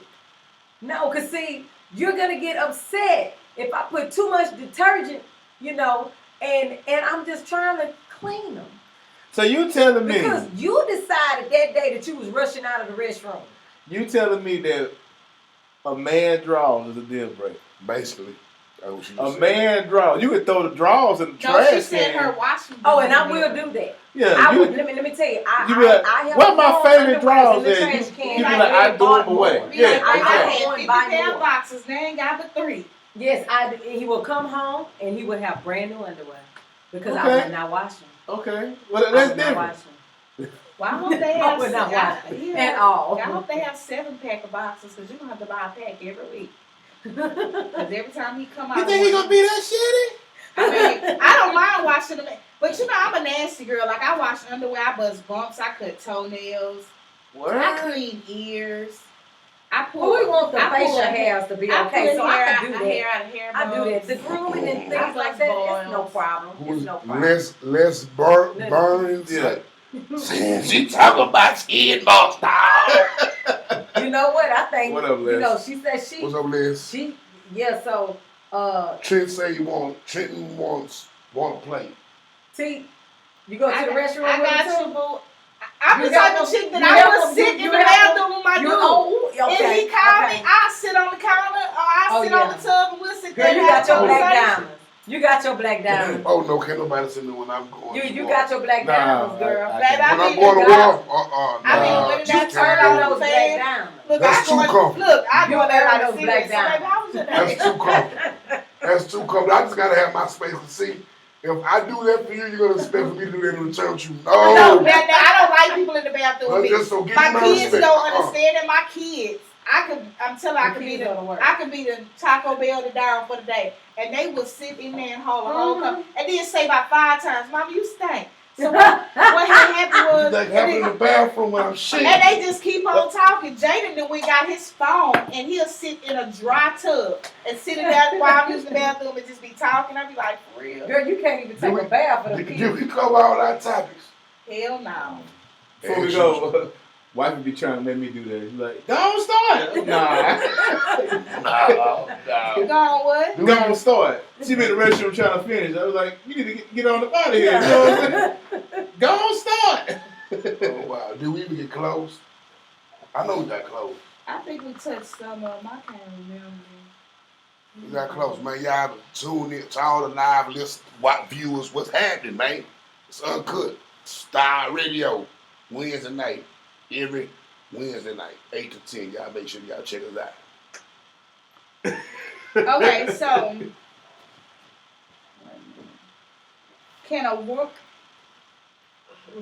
because see, you're going to get upset if I put too much detergent, and I'm just trying to clean them. So you telling me? Because you decided that day that you was rushing out of the restroom. You telling me that a man drawers is a deal breaker? Basically. Oh, she A said. man draw. You can throw the drawers in the No, trash she said can. her washing. Oh, and I will do that. Yeah, I would, you let me tell you. be like, I have where my more favorite underwears drawers in the at? trash You can. be like, like, I I threw them away. more. Be Yeah, like, baby, I exactly. had Go 50 and buy pair more. of boxes. They ain't got but 3. Yes, he will come home and he would have brand new underwear because I Okay. would not wash them. Okay, well I that's would not different. wash them. Well, I hope they I have would not watch it yeah, at all. I hope they have 7-pack of boxes because you're gonna have to buy a pack every week. Because every time he come out, You think he gonna be that shitty? I mean, I don't mind washing them, but you know I'm a nasty girl. Like I wash underwear, I bust bumps, I cut toenails, I clean ears. Well, we want the facial hairs to be okay, so I can do that. Hair out of hair I do that. buns. The grooming and I things like bust that, it's no balls. problem. It's no problem. Less burns. Yeah. She talk about skin bumps, dog. You know what? I think, What up, Les? you know, she said What's up, Liz? so, Trenton wants a plate. T, you go to the restroom I with got her you, too? boo. I'm You the got type of them- chick that you I have will them- sit you in the have them- bathroom with my You dude. okay. If he call okay. me, I'll sit on the counter or I'll Oh, sit yeah. on the tub and we'll sit Girl, there you and have got your a black conversation. diamonds. You got your black diamonds. Oh no, can't nobody send me when I'm going. You got your black Nah, diamonds, girl. I Baby, can't. I When I'm mean, going to God. war, I mean, nah, when you did I can't turn do on it. those black fan? diamonds. Look, That's too comfortable. I You go there wear like those a black serious. So, baby, diamonds. how was your That's day? too comfortable. That's too comfortable. I just gotta have my space to see. If I do that for you, you're gonna expect for me to do that in return with you. No, No. I don't like people in the bathroom with me. Just so give My me my kids respect. don't understand that. My kids, I'm telling I The could be kids the go to work. I could be the Taco Bell the down for the day, and they will sit in there and hold a whole cup, and then say about 5 times, "Mama, you stink." So what had happened was, That happened in the bathroom when I'm shit. and they just keep on talking. Jaden then we got his phone, and he'll sit in a dry tub and sit in there while I'm using the bathroom and just be talking. I be like, for real? Girl, you can't even take a bath for the Did kids. we cover all our topics? Hell no. Before we go, wife would be trying to make me do that. She's like, don't start. Nah. No. Go on what? Don't start. She been in the restroom trying to finish. I was like, you need to get on the out of here. You know what I'm saying? Don't start. Oh wow. Did we even get close? I know we got close. I think we touched some of them. I can't remember. We got close, man. Y'all tune in to all the live list, what viewers, what's happening, man. It's Uncut Style Radio, Wednesday night. Every Wednesday night, 8 to 10. Y'all make sure y'all check us out. Okay, so can a woman?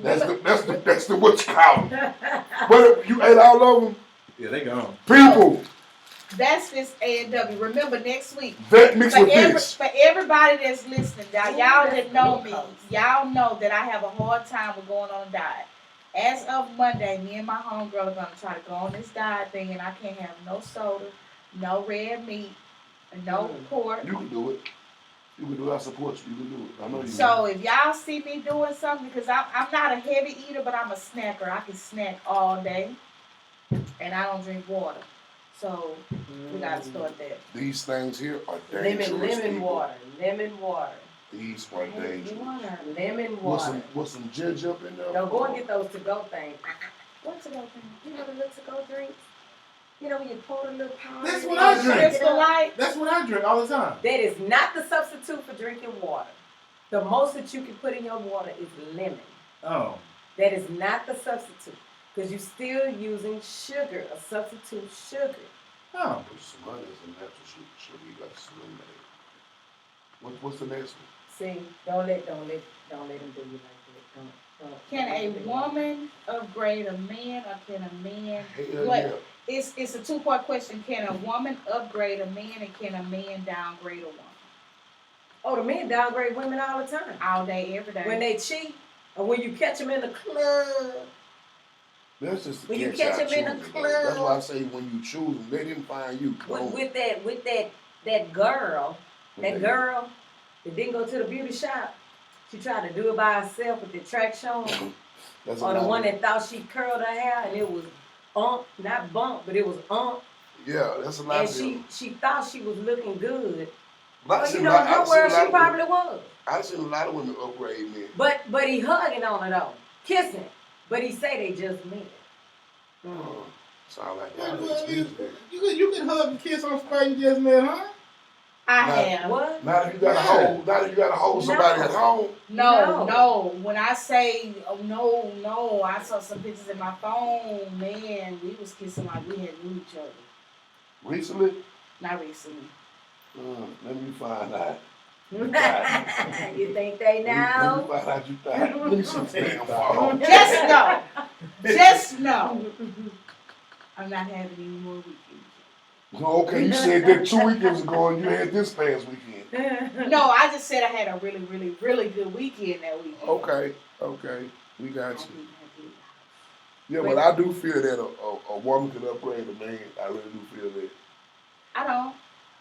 That's the what you call it. But you ate all of them? Yeah, they gone. People, That's this A&W. Remember next week. that mixed with this. For everybody that's listening, y'all that know me, y'all know that I have a hard time with going on a diet. As of Monday, me and my homegirl are gonna try to go on this diet thing, and I can't have no soda, no red meat, and no pork. You can do it. You can do it. I support you. You can do it. I know you So if y'all see me doing something, because I'm not a heavy eater, but I'm a snacker. I can snack all day, and I don't drink water. So we gotta start that. These things here are dangerous. Lemon people. water. Lemon water. These are dangerous. Lemon With water. some ginger up in there. Don't go and get those to-go things. What's to go thing? You know the little to-go drinks? You know when you pour the little powder. That's in what it I and drink. shake it Crystal up? Light. That's what I drink all the time. That is not the substitute for drinking water. The most that you can put in your water is lemon. Oh. That is not the substitute. Because you're still using sugar, a substitute sugar. Oh. Put some honey and some natural sugar. You got some lemonade. What's the next one? See, don't let them do you like that. Don't Can let a them do you. woman upgrade a man, or can a man? Hell What? yeah. It's a 2-part question. Can a woman upgrade a man, and can a man downgrade a woman? Oh, the men downgrade women all the time. All day, every day. When they cheat, or when you catch them in the club. That's just When you catch catch y'all them in the choosing, club. though. That's why I say when you choose them, let him find you. With that girl that didn't go to the beauty shop. She tried to do it by herself with the track showing. That's Or the one that thought she curled her hair and it was not bump, but it was Yeah, that's a lot and of them. she thought she was looking good. But But you know, in her world, she probably was. I've seen a lot of women upgrade men. But he hugging on her though, kissing. But he say they just met. Sound like Yeah, that. well, you can hug and kiss on somebody you just met, huh? I Now- have. What? Now that you got to hold somebody at home. No. When I say no, I saw some pictures in my phone. Man, we was kissing like we had knew each other. Recently? Not recently. Let me find out. You think they Let me know? find out you thought. Let me see this damn phone. Just know. Just know. I'm not having any more weekends. Okay, you said that 2 weekends ago and you had this past weekend. No, I just said I had a really, really, really good weekend that weekend. Okay, we got you. I did. Yeah, but I do feel that a woman can upgrade a man. I really do feel that. I don't.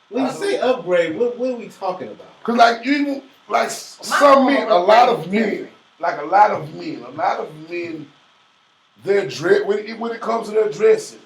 When you say upgrade, what are we talking about? Cause like even like some form men, of a lot of upgrade is men, different. like a lot of men, their dress when it comes to their dressing,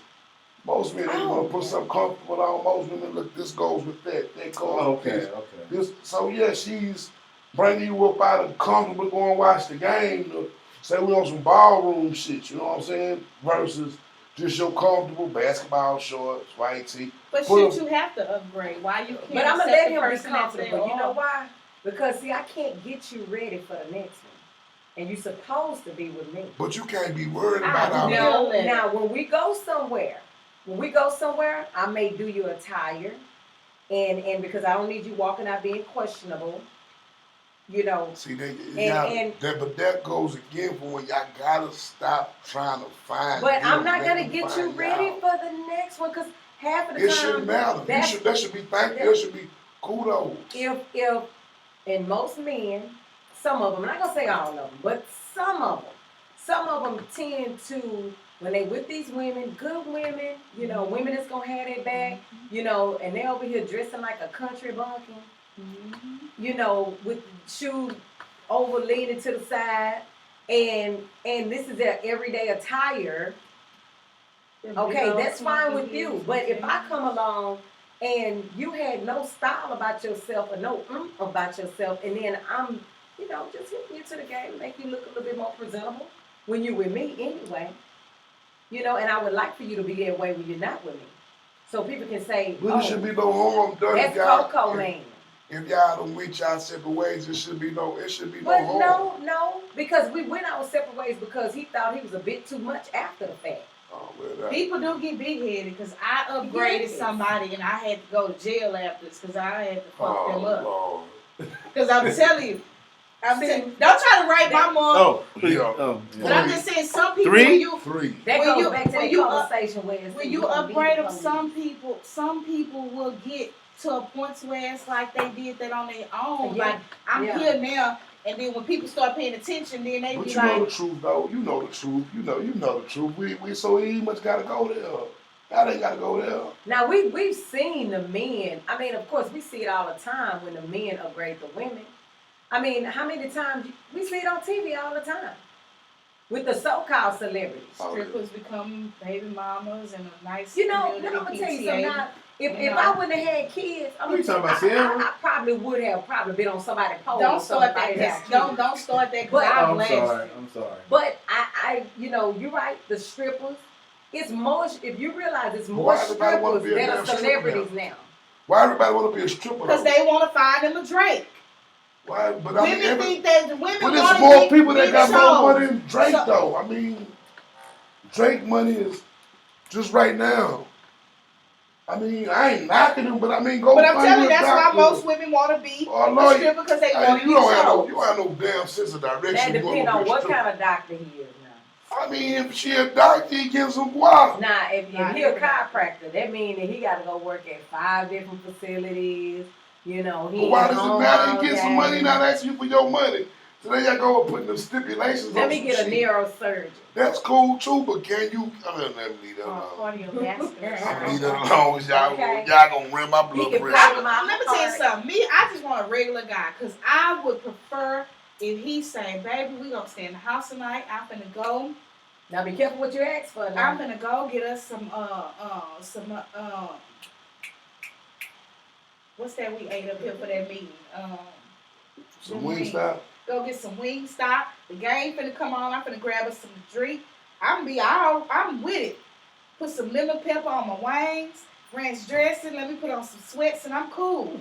most men they want to put something comfortable on. Most women look, this goes with that. That goes with this. This, so yeah, she's bringing you up out of comfortable going watch the game. Say we on some ballroom shit, you know what I'm saying? Versus just your comfortable basketball shorts, white tee. But should you have to upgrade? Why you can't? But I'm gonna accept let the him be person that they comfortable. You know are? why? Because see, I can't get you ready for the next one, and you're supposed to be with me. But you can't be worried about all that. No. Now, when we go somewhere, I may do you a tire, and because I don't need you walking out being questionable, you know. See, but that goes again for when y'all gotta stop trying to find. But I'm not let gonna them get you find ready y'all. for the next one, because half of the It time shouldn't matter. That should be thankful. That should be kudos. If and most men, some of them, I'm not gonna say all of them, but some of them tend to, when they with these women, good women, you know, women that's gonna have their back, you know, and they over here dressing like a country bumpkin, you know, with shoes over leaning to the side, and this is their everyday attire. Okay, that's fine with you. But if I come along and you had no style about yourself or no about yourself, and then I'm, you know, just hitting you to the game, make you look a little bit more presentable when you're with me anyway. You know, and I would like for you to be that way when you're not with me. So people can say, But it should be no harm done. That's Coco, man. If y'all don't reach out separate ways, it should be no harm. But no, because we went our separate ways because he thought he was a bit too much after the fact. Oh, well, People do get big-headed because I upgraded somebody and I had to go to jail after this because I had to fuck them up. Because I'm telling you, don't try to write my mom. But I'm just saying, some people Three. That goes back to that conversation when you upgrade them, some people will get to a point where it's like they did that on their own. Yeah. Like I'm here now, and then when people start paying attention, then they be you like, know the truth, though. You know the truth. You know the truth. We so he much gotta go there. Y'all ain't gotta go there. Now we've seen the men. I mean, of course, we see it all the time when the men upgrade the women. I mean, how many times we see it on TV all the time with the so-called celebrities? Strippers become baby mamas and a nice. You know, community I'm gonna tell you PTA. something. Now, if I wouldn't have had kids, I probably would have been on somebody's pole. Don't start that. Don't start that. But I'm sorry. But I, you know, you're right. The strippers. It's more. If you realize it's more strippers than are celebrities now. Why everybody want to be a stripper? Because they want to find them a Drake. Why? But Women think that women. But there's more people that got more money than Drake, though. I mean, Drake money is just right now. I mean, I ain't knocking him, but I mean, go. But I'm telling you, that's doctor. why most women want to be a stripper because they want to get shows. You don't have no damn sense of direction. That depends on what kind of doctor he is now. I mean, if she a doctor, he gives him water. Nah, if he a chiropractor, that means that he got to go work at 5 different facilities. You know, but why does it matter? He gets some money, not asking you for your money. So then y'all go and put them stipulations Let on me get a neurosurgeon. That's cool too, but can you? I mean, let me leave that alone. Cardiovascular. Leave that alone. Y'all gonna rim my blood pressure. Let me tell you something. I just want a regular guy because I would prefer if he say, "Baby, we gonna stay in the house tonight. I'm finna go." Now be careful what you ask for. Now. I'm finna go get us some what's that we ate up here for that meeting? Some Wingstop. Go get some Wingstop. The game finna come on. I'm finna grab us some drink. I'm with it. Put some lemon pepper on my wings. ranch dressing. Let me put on some sweats and I'm cool.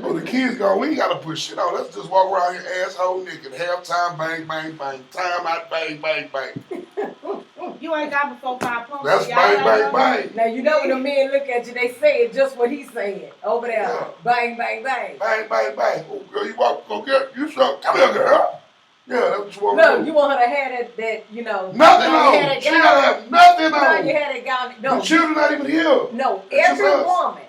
Oh, the kids go, we ain't gotta put shit on. Let's just walk around here asshole naked. Halftime, bang, bang, bang. Time out, bang, bang, bang. You ain't got before 5 points. That's bang, bang, bang. Now you know when the men look at you, they say just what he's saying over there. Yeah. Bang, bang, bang. Bang, bang, bang. Oh, girl, you walk, go get, you so, come here, girl. Yeah, that's what you want to Look, do. you want her to have that, you know. Nothing you on. had that She gown. gotta have nothing No, on. you had it gown. No, The children not even here. no. It's Every just us. woman,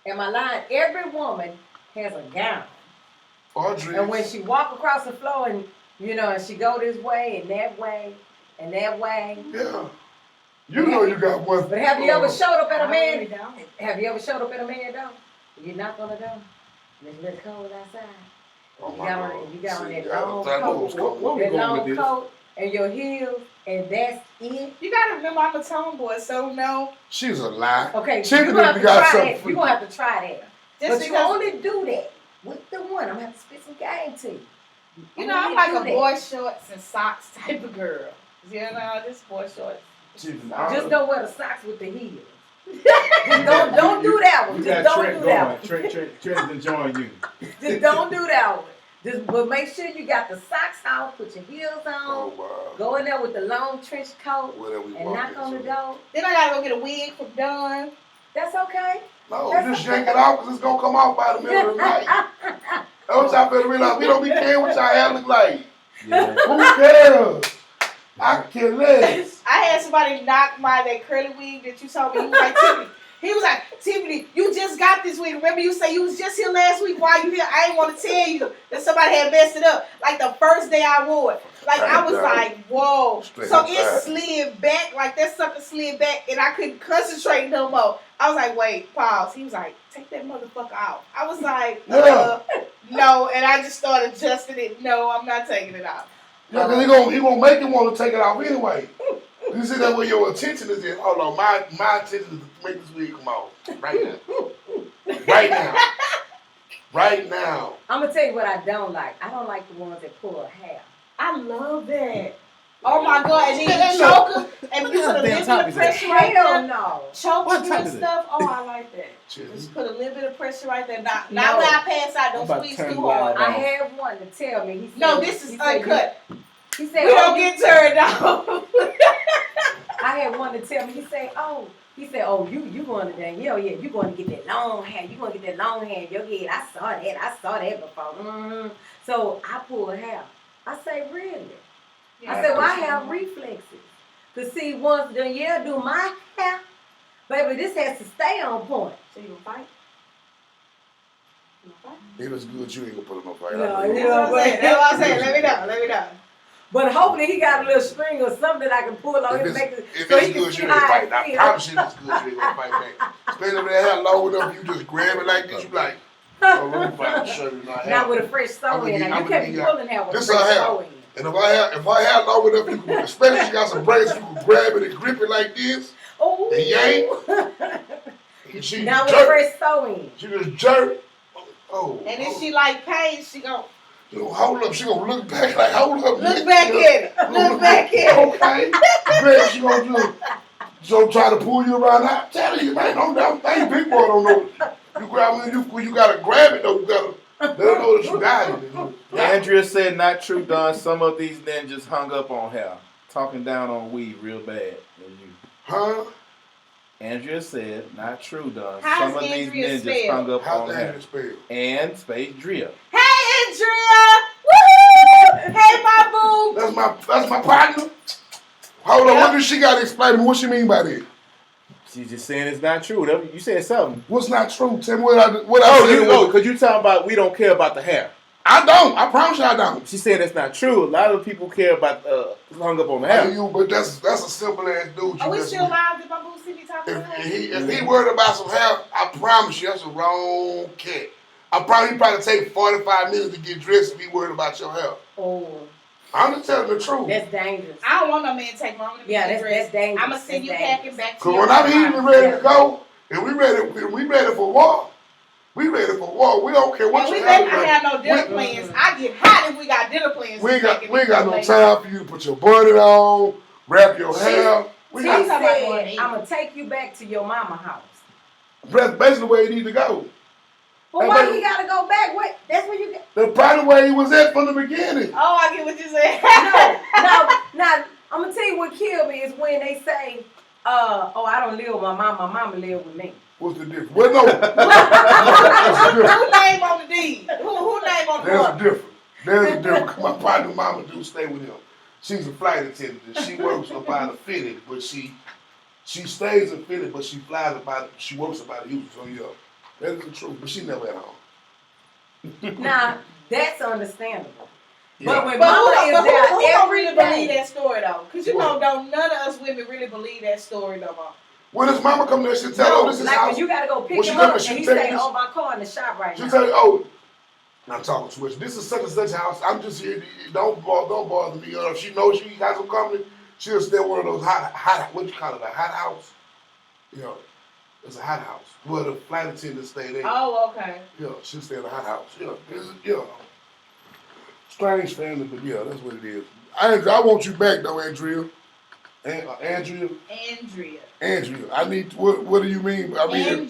am I lying? Every woman has a gown. Audrey. And when she walk across the floor and, you know, and she go this way and that way and that way. Yeah. You know you got one. But have you ever showed up at a man? Don't. Have you ever showed up at a man though? You're not gonna go. It's a little cold outside. Oh, You my got God. on, you got on See, that I long thought it was coat, cold. we that going long with this? coat and your heels, and that's it. You gotta remember I'm a tomboy, so no. She's a lie. Okay, Chicken you're gonna have if to you got try something that. free. You're gonna have to try that. Just But you because, only do that with the one. I'm gonna have to spit some game to you. you know, I'm like a boy shorts and socks type of girl. You know, this boy shorts. Just don't wear the socks with the heels. Just don't do that one. You Just got don't Trent do that going. one. Trent's enjoying you. Just don't do that one. Just but make sure you got the socks on, put your heels on, Oh, wow. go in there with the long trench coat, Whatever we and walk knock on the into. door. Then I gotta go get a wig from Dawn. That's okay. No, That's just yank it off because it's going to come off by the middle of the night. That's what y'all better realize. We don't be caring what y'all hair look like. Yeah. Who cares? I care less. I had somebody knock that curly wig that you told me. He was like, Tiffany. He was like, Tiffany, you just got this wig. Remember you say you was just here last week. Why you here? I ain't want to tell you that somebody had messed it up. Like the first day I wore it. Like I was like, whoa. Straight So up it back. slid back. Like that sucker slid back and I couldn't concentrate no more. I was like, wait, pause. He was like, take that motherfucker out. I was like, no. And I just started adjusting it. No, I'm not taking it out. Yeah, because he gonna make you want to take it off anyway. You see that where your attention is in. Hold on, my attention is to make this wig come off. Right now. Right now. Right now. I'm gonna tell you what I don't like. I don't like the ones that pull hair. I love that. Oh my God. And then you choke them and you put a little bit of pressure right Hell there. no. Choke What them type and is it? stuff. Oh, I like that. Chill. Just put a little bit of pressure right there. Not No. when I pass out, I'm don't about to squeeze turn too the hard. live I had one to tell me. He said, No, this is he said, uncut. He said, We don't get turned off. I had one to tell me. He said, you going to Danielle? Yeah, you going to get that long hair. You going to get that long hair in your head. I saw that before. Mm-hmm. So I pull hair. I say, really? I said, well, I have reflexes. Cause see, once Danielle do my hair, baby, this has to stay on point. So you gonna fight? You gonna fight? If it's good, you ain't gonna put it on fire. No, I know. you That's what I'm saying. That's what I'm saying. Let me know. But hopefully he got a little string or something that I can pull on him to make it If so it's he can good, see you ain't how fight. I I feel. promise you, if it's good, you ain't gonna fight back. Especially if that hair low enough, you just grab it like this. You be like, oh, let me find the shirt in my hair. Not with a fresh sew in. Now you can't be pulling hair with a This fresh her hair. sew in. And if I have long enough, you can, especially if you got some braids, you can grab it and grip it like this. Oh, And yank. And she now with a jerk. fresh sew in. She just jerk. Oh. And if she like pain, she gon' hold up. She gonna look back like, hold up. look back at it. Look back at it. Okay. Then she gonna do. So try to pull you around. I'm telling you, man, don't think people don't know. You grab it, you gotta grab it though. You gotta let them know that you got it. Andrea said, not true, Don. Some of these ninjas hung up on hair. Talking down on weed real bad. As you. Huh? Andrea said, not true, Don. How's Some of these Andrea ninjas spelled? hung up How's on that hair. spell? And space Drea. Hey, Andrea. Woo! Hey, my boo. That's my partner. Hold on, what does she gotta explain to me? What she mean by that? She's just saying it's not true. Whatever. You said something. What's not true? Tell me what I said. Because you talking about we don't care about the hair. I don't. I promise you I don't. She said that's not true. A lot of people care about hung up on the hair. But that's a simple ass dude. Are we still live? Did my boo see me talking to her? If he worried about some hair, I promise you that's a wrong cat. He probably take 45 minutes to get dressed if he worried about your hair. Oh, I'm just telling the truth. that's dangerous. I don't want no man to take long to Yeah, get that's dressed. dangerous. I'm gonna send you That's packing back to Cause your when I'm house. even ready to go, and we ready for war. We ready for war. We don't care what And we you better have. not have no dinner plans. I get hot if we got dinner plans. We ain't got no time for you to put your bonnet on, wrap your hair. She got said, I'm going to take you back to your mama house. That's basically where he need to go. But why he gotta go back? What? That's where you get. That's probably where he was at from the beginning. Oh, I get what you said. No. I'm gonna tell you what killed me is when they say, oh, I don't live with my mom. My mama live with me. What's the difference? Well, no. Who name on the deed? Who name on the There's book? a difference. There's a difference. My partner mama do stay with him. She's a flight attendant. And she works up out of Philly, but she stays in Philly, but she flies about. She works about Houston. So yeah, that is the truth. But she never at home. Now that's understandable. Yeah. But when mama is there who don't every really day, believe that story though? Because you know, none of us women really believe that story no more. When his mama come there, she'll tell her, this is like house. when you gotta go pick When she him come up, there, and he she'll tell say, you "Oh, my car in the shop right She'll now." tell you, oh, I'm talking to her. This is such and such house. I'm just here. Don't bother me. If she knows she got some company, she'll stay in one of those hot, what you call it, a hot house? You know, it's a hot house. Well, the flight attendant stay there. Oh, okay. Yeah, she'll stay in a hot house. Yeah. Strange family, but yeah, that's what it is. I want you back though, Andrea. Andrea. I need. What do you mean? I mean,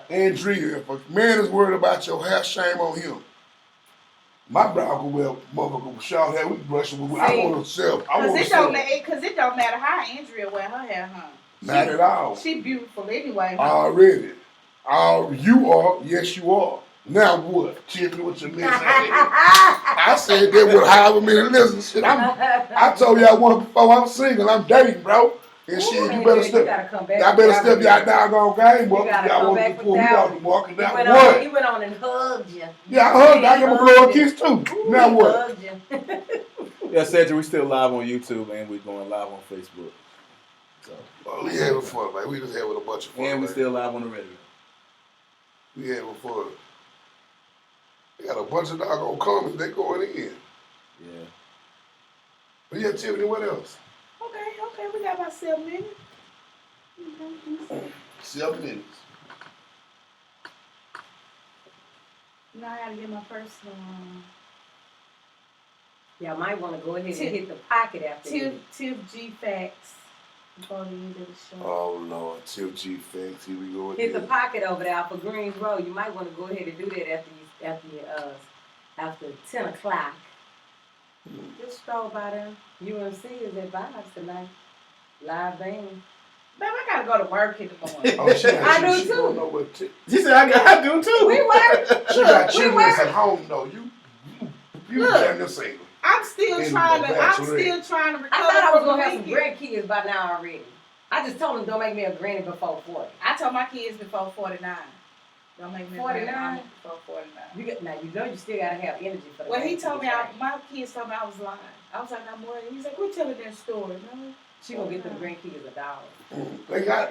Andrea. If a man is worried about your hair, shame on him. My brow can wear motherfucker with short hair. We brush it with. I want to sell. Because it don't matter how Andrea wear her hair, huh? Not at all. She beautiful anyway. Huh? Already. You are. Yes, you are. Now what? Tiffany, what you miss? I said that with however many listens. Shit, I told y'all once before I'm single. I'm dating, bro. And shit, you better step. I better step y'all doggone game, boy. Y'all want to pull me off the market. Now what? He went on and hugged you. Yeah, I hugged. I give him a blow a kiss too. Now what? Yeah, Cedric, we still live on YouTube and we're going live on Facebook. So. We having fun, man. We just having a bunch of fun. And we still live on the radio. We having fun. We got a bunch of doggone comments. They going in. Yeah. But yeah, Tiffany, what else? Okay. We got about 7 minutes. 7 minutes. Now I gotta get my first Y'all might want to go ahead and hit the pocket after this. Tiff G facts before the end of the show. Oh Lord, Tiff G facts. Here we go again. Hit the pocket over there for Greens Road. You might want to go ahead and do that after 10 o'clock. Just stroll by them. UMC is at Vibes tonight. Live band. Babe, I gotta go to work in the morning. Oh, I do too. Don't know what She said I do too. We work. She got children at home though. You Look. damn near single. I'm still trying to recover. I thought I was from gonna the have some weekend. grandkids by now already. I just told them don't make me a granny before 40. I told my kids before 49. Don't make me 49? before 49. Now you know you still gotta have energy for the. Well, he told me, right? my kids told me I was lying. I was like, I'm worried. He's like, we're telling that story. No. She gonna get them grandkids $1. They got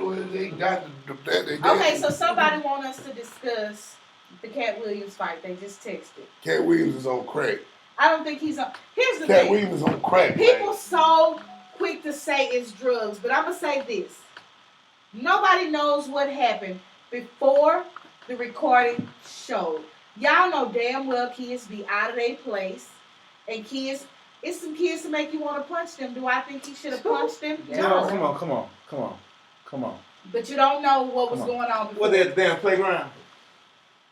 the Okay, so somebody want us to discuss the Cat Williams fight. They just texted. Cat Williams is on crack. I don't think he's on. Here's the Cat thing. Williams is on crack. People man. so quick to say it's drugs, but I'm gonna say this. Nobody knows what happened before the recording showed. Y'all know damn well kids be out of their place, and it's some kids to make you want to punch them. Do I think he should have punched them? No, come on. But you don't know what was going on before. What, that damn playground?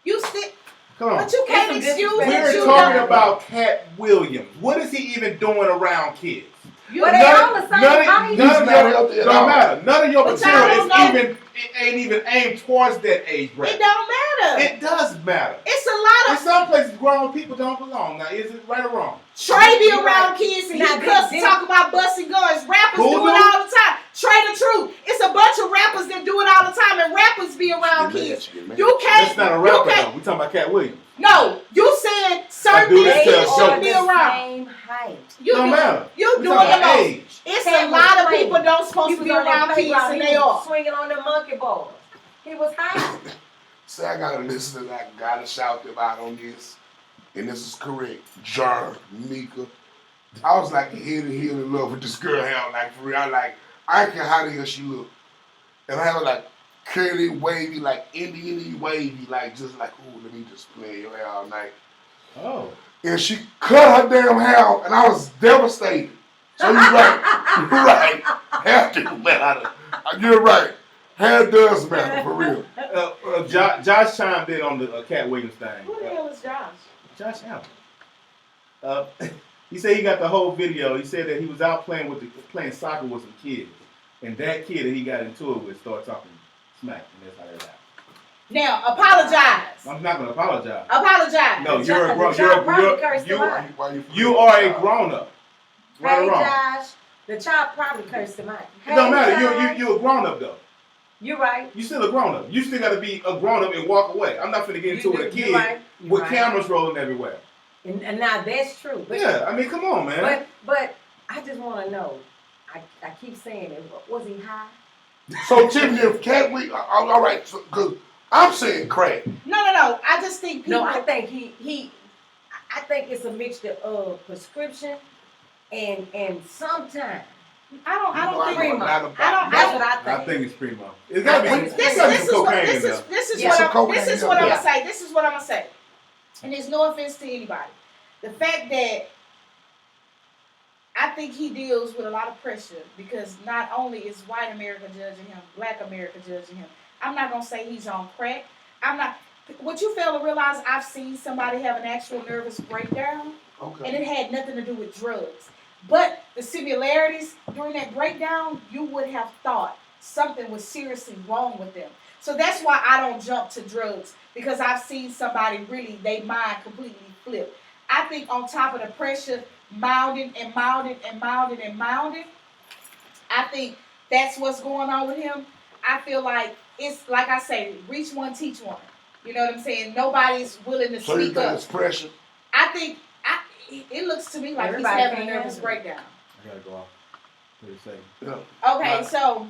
You still, Come on. but you can't It's some excuse disrespect. that We're you talking don't. about Cat Williams. What is he even doing around kids? Well, they all the same height. None of your don't matter. None of your But material y'all is ain't even aimed towards that age It bracket. don't matter. It does matter. It's a lot In of some places, grown people don't belong. Now, is it right or wrong? Trey be You're around right. kids and he Now, cuss this- talk about busting guns. Rappers Who do it do? all the time. Trey the truth. It's a bunch of rappers that do it all the time, and rappers be around kids. You can't. That's not a you rapper, can't- though. We talking about Cat Williams. No, you said I certain do this things to you a shouldn't show. be the around. same height. You Don't do, matter. you We doing talking the about most. age. It's Cat a lot was of playing. people don't supposed He to was be on that around kids, playground. and He they was are. swinging on the monkey ball. He was high. See, I gotta listen to that. Gotta shout them out on this. And this is correct. Jar, Mika. I was like head and heel in love with this girl. Hell, like for real. I don't care how the hell she look. And I have her like curly, wavy, like Indian wavy, like just like, ooh, let me just play your hair all night. Oh. And she cut her damn hair off, and I was devastated. So you're right. You're right. Have to, man. You're right. Hair does matter, for real. Josh chimed in on the Cat Williams thing. Who the hell is Josh? Josh Allen. He said he got the whole video. He said that he was out playing soccer with some kids, and that kid that he got into it with started talking smack, and that's how that happened. Now apologize. I'm not gonna apologize. Apologize. No, You are a grown up. Right Hey or wrong? Josh, the child probably cursed him out. It don't matter. Josh. You're a grown up though. You're right. You still a grown up. You still got to be a grown up and walk away. I'm not finna get into it with a kid with cameras rolling everywhere. And now that's true. But yeah, I mean, come on, man. But I just want to know. I keep saying it. Was he high? So Tiffany, if Cat Williams, all right, because I'm saying crack. No. I just think people. No, I think I think it's a mixture of prescription and sometimes. I don't think primo. that's what I think. I think it's primo. It's gotta be. This is what I'm gonna say. This is what I'm gonna say. And there's no offense to anybody. The fact that I think he deals with a lot of pressure because not only is white America judging him, black America judging him. I'm not gonna say he's on crack. I'm not. What you fail to realize, I've seen somebody have an actual nervous breakdown, and it had nothing to do with drugs. But the similarities during that breakdown, you would have thought something was seriously wrong with them. So that's why I don't jump to drugs, because I've seen somebody really, they mind completely flip. I think on top of the pressure, mounting, I think that's what's going on with him. I feel like it's, like I say, reach one, teach one. You know what I'm saying? Nobody's willing to So you speak think up. it's pressure? I think, it looks to me like Everybody he's having a can nervous breakdown. I gotta go off. What do you say? Yeah. Okay, so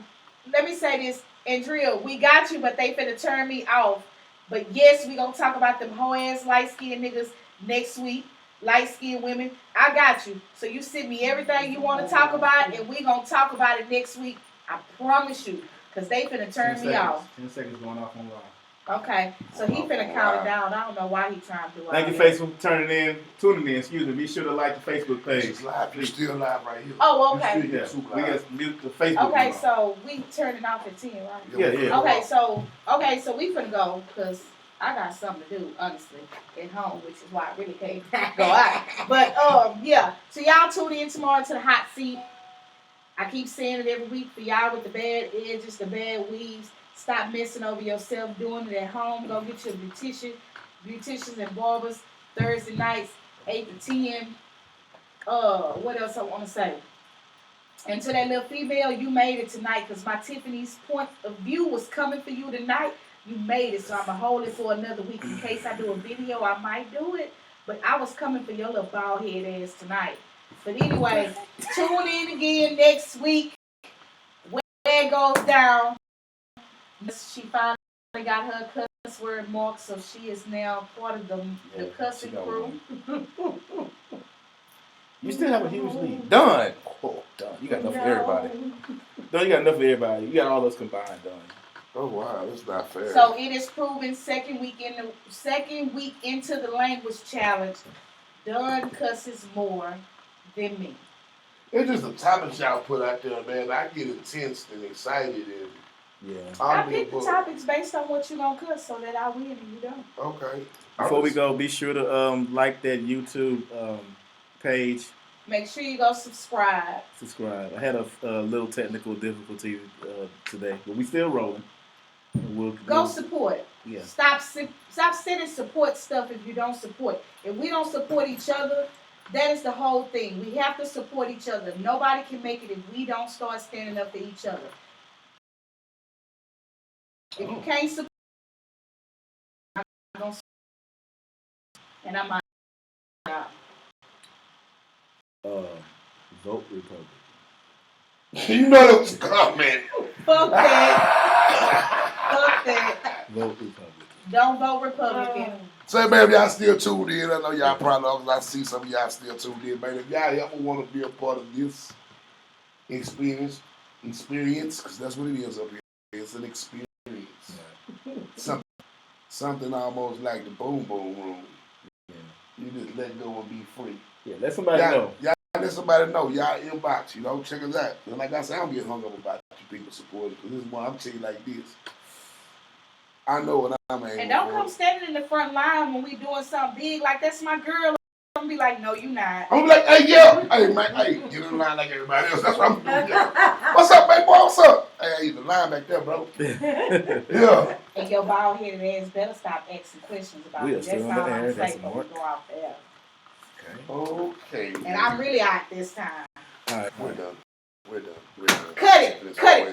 let me say this, and Drill, we got you, but they finna turn me off. But yes, we gonna talk about them hoe ass light skinned niggas next week. Light skinned women, I got you. So you send me everything you want to talk about, and we gonna talk about it next week. I promise you, cause they finna turn me off. 10 seconds going off on live. Okay, so he finna count it down. I don't know why he trying to do all Thank you, that. Facebook, for tuning in. Excuse me. Be sure to like the Facebook page. It's live. You're still live right here. Oh, okay. Yeah, we got mute the Facebook. Okay, so we turning off at 10, right? Yeah. Okay, so we finna go, cause I got something to do, honestly, at home, which is why I really can't go out. But yeah. So y'all tune in tomorrow to the hot seat. I keep saying it every week for y'all with the bad edges, the bad weaves. Stop messing over yourself, doing it at home. Go get your beauticians and barbers Thursday nights, 8 to 10. What else I want to say? And to that little female, you made it tonight, because my Tiffany's point of view was coming for you tonight. You made it, so I'm going to hold it for another week. In case I do a video, I might do it. But I was coming for your little bald head ass tonight. But anyway, tune in again next week. Where it goes down. She finally got her cuss word mark, so she is now part of the cussing crew. You still have a huge lead. Done. Oh, done. You got enough for everybody. Done. You got enough for everybody. You got all those combined. Done. Oh wow, that's not fair. So it is proven second week into the language challenge, Dunn cusses more than me. It's just the topics y'all put out there, man. I get intense and excited, and I pick the topics based on what you gonna cuss, so that I win and you don't. Okay. Before we go, be sure to like that YouTube page. Make sure you go subscribe. I had a little technical difficulty today, but we still rolling. Go support. Yeah. Stop sending support stuff if you don't support. If we don't support each other, that is the whole thing. We have to support each other. Nobody can make it if we don't start standing up for each other. If you can't support, I'm going to support. And I'm out. Vote Republican. You know that was a comment. Fuck that. Fuck that. Vote Republican. Don't vote Republican. Say, man, if y'all still tuned in, I know y'all probably, I see some of y'all still tuned in, man. If y'all ever want to be a part of this experience, because that's what it is up here. It's an experience. Something almost like the boom boom room. Yeah. You just let go and be free. Yeah, let somebody know. let somebody know. Y'all inbox, check us out. And like I said, I don't get hung up about you people supporting. Because this is why I'm telling you like this. I know what I'm aiming for. And don't come standing in the front line when we doing something big. Like, that's my girl. I'm be like, no, you not. I'm like, hey, yeah. Hey, man, hey, get in line like everybody else. That's what I'm doing. Yeah. What's up, baby boy? What's up? Hey, I need the line back there, bro. Yeah. And your bald-headed ass better stop asking questions about me. That's all I'm saying before we go out there. Okay. And I'm really out this time. All right. We're done. Cut it.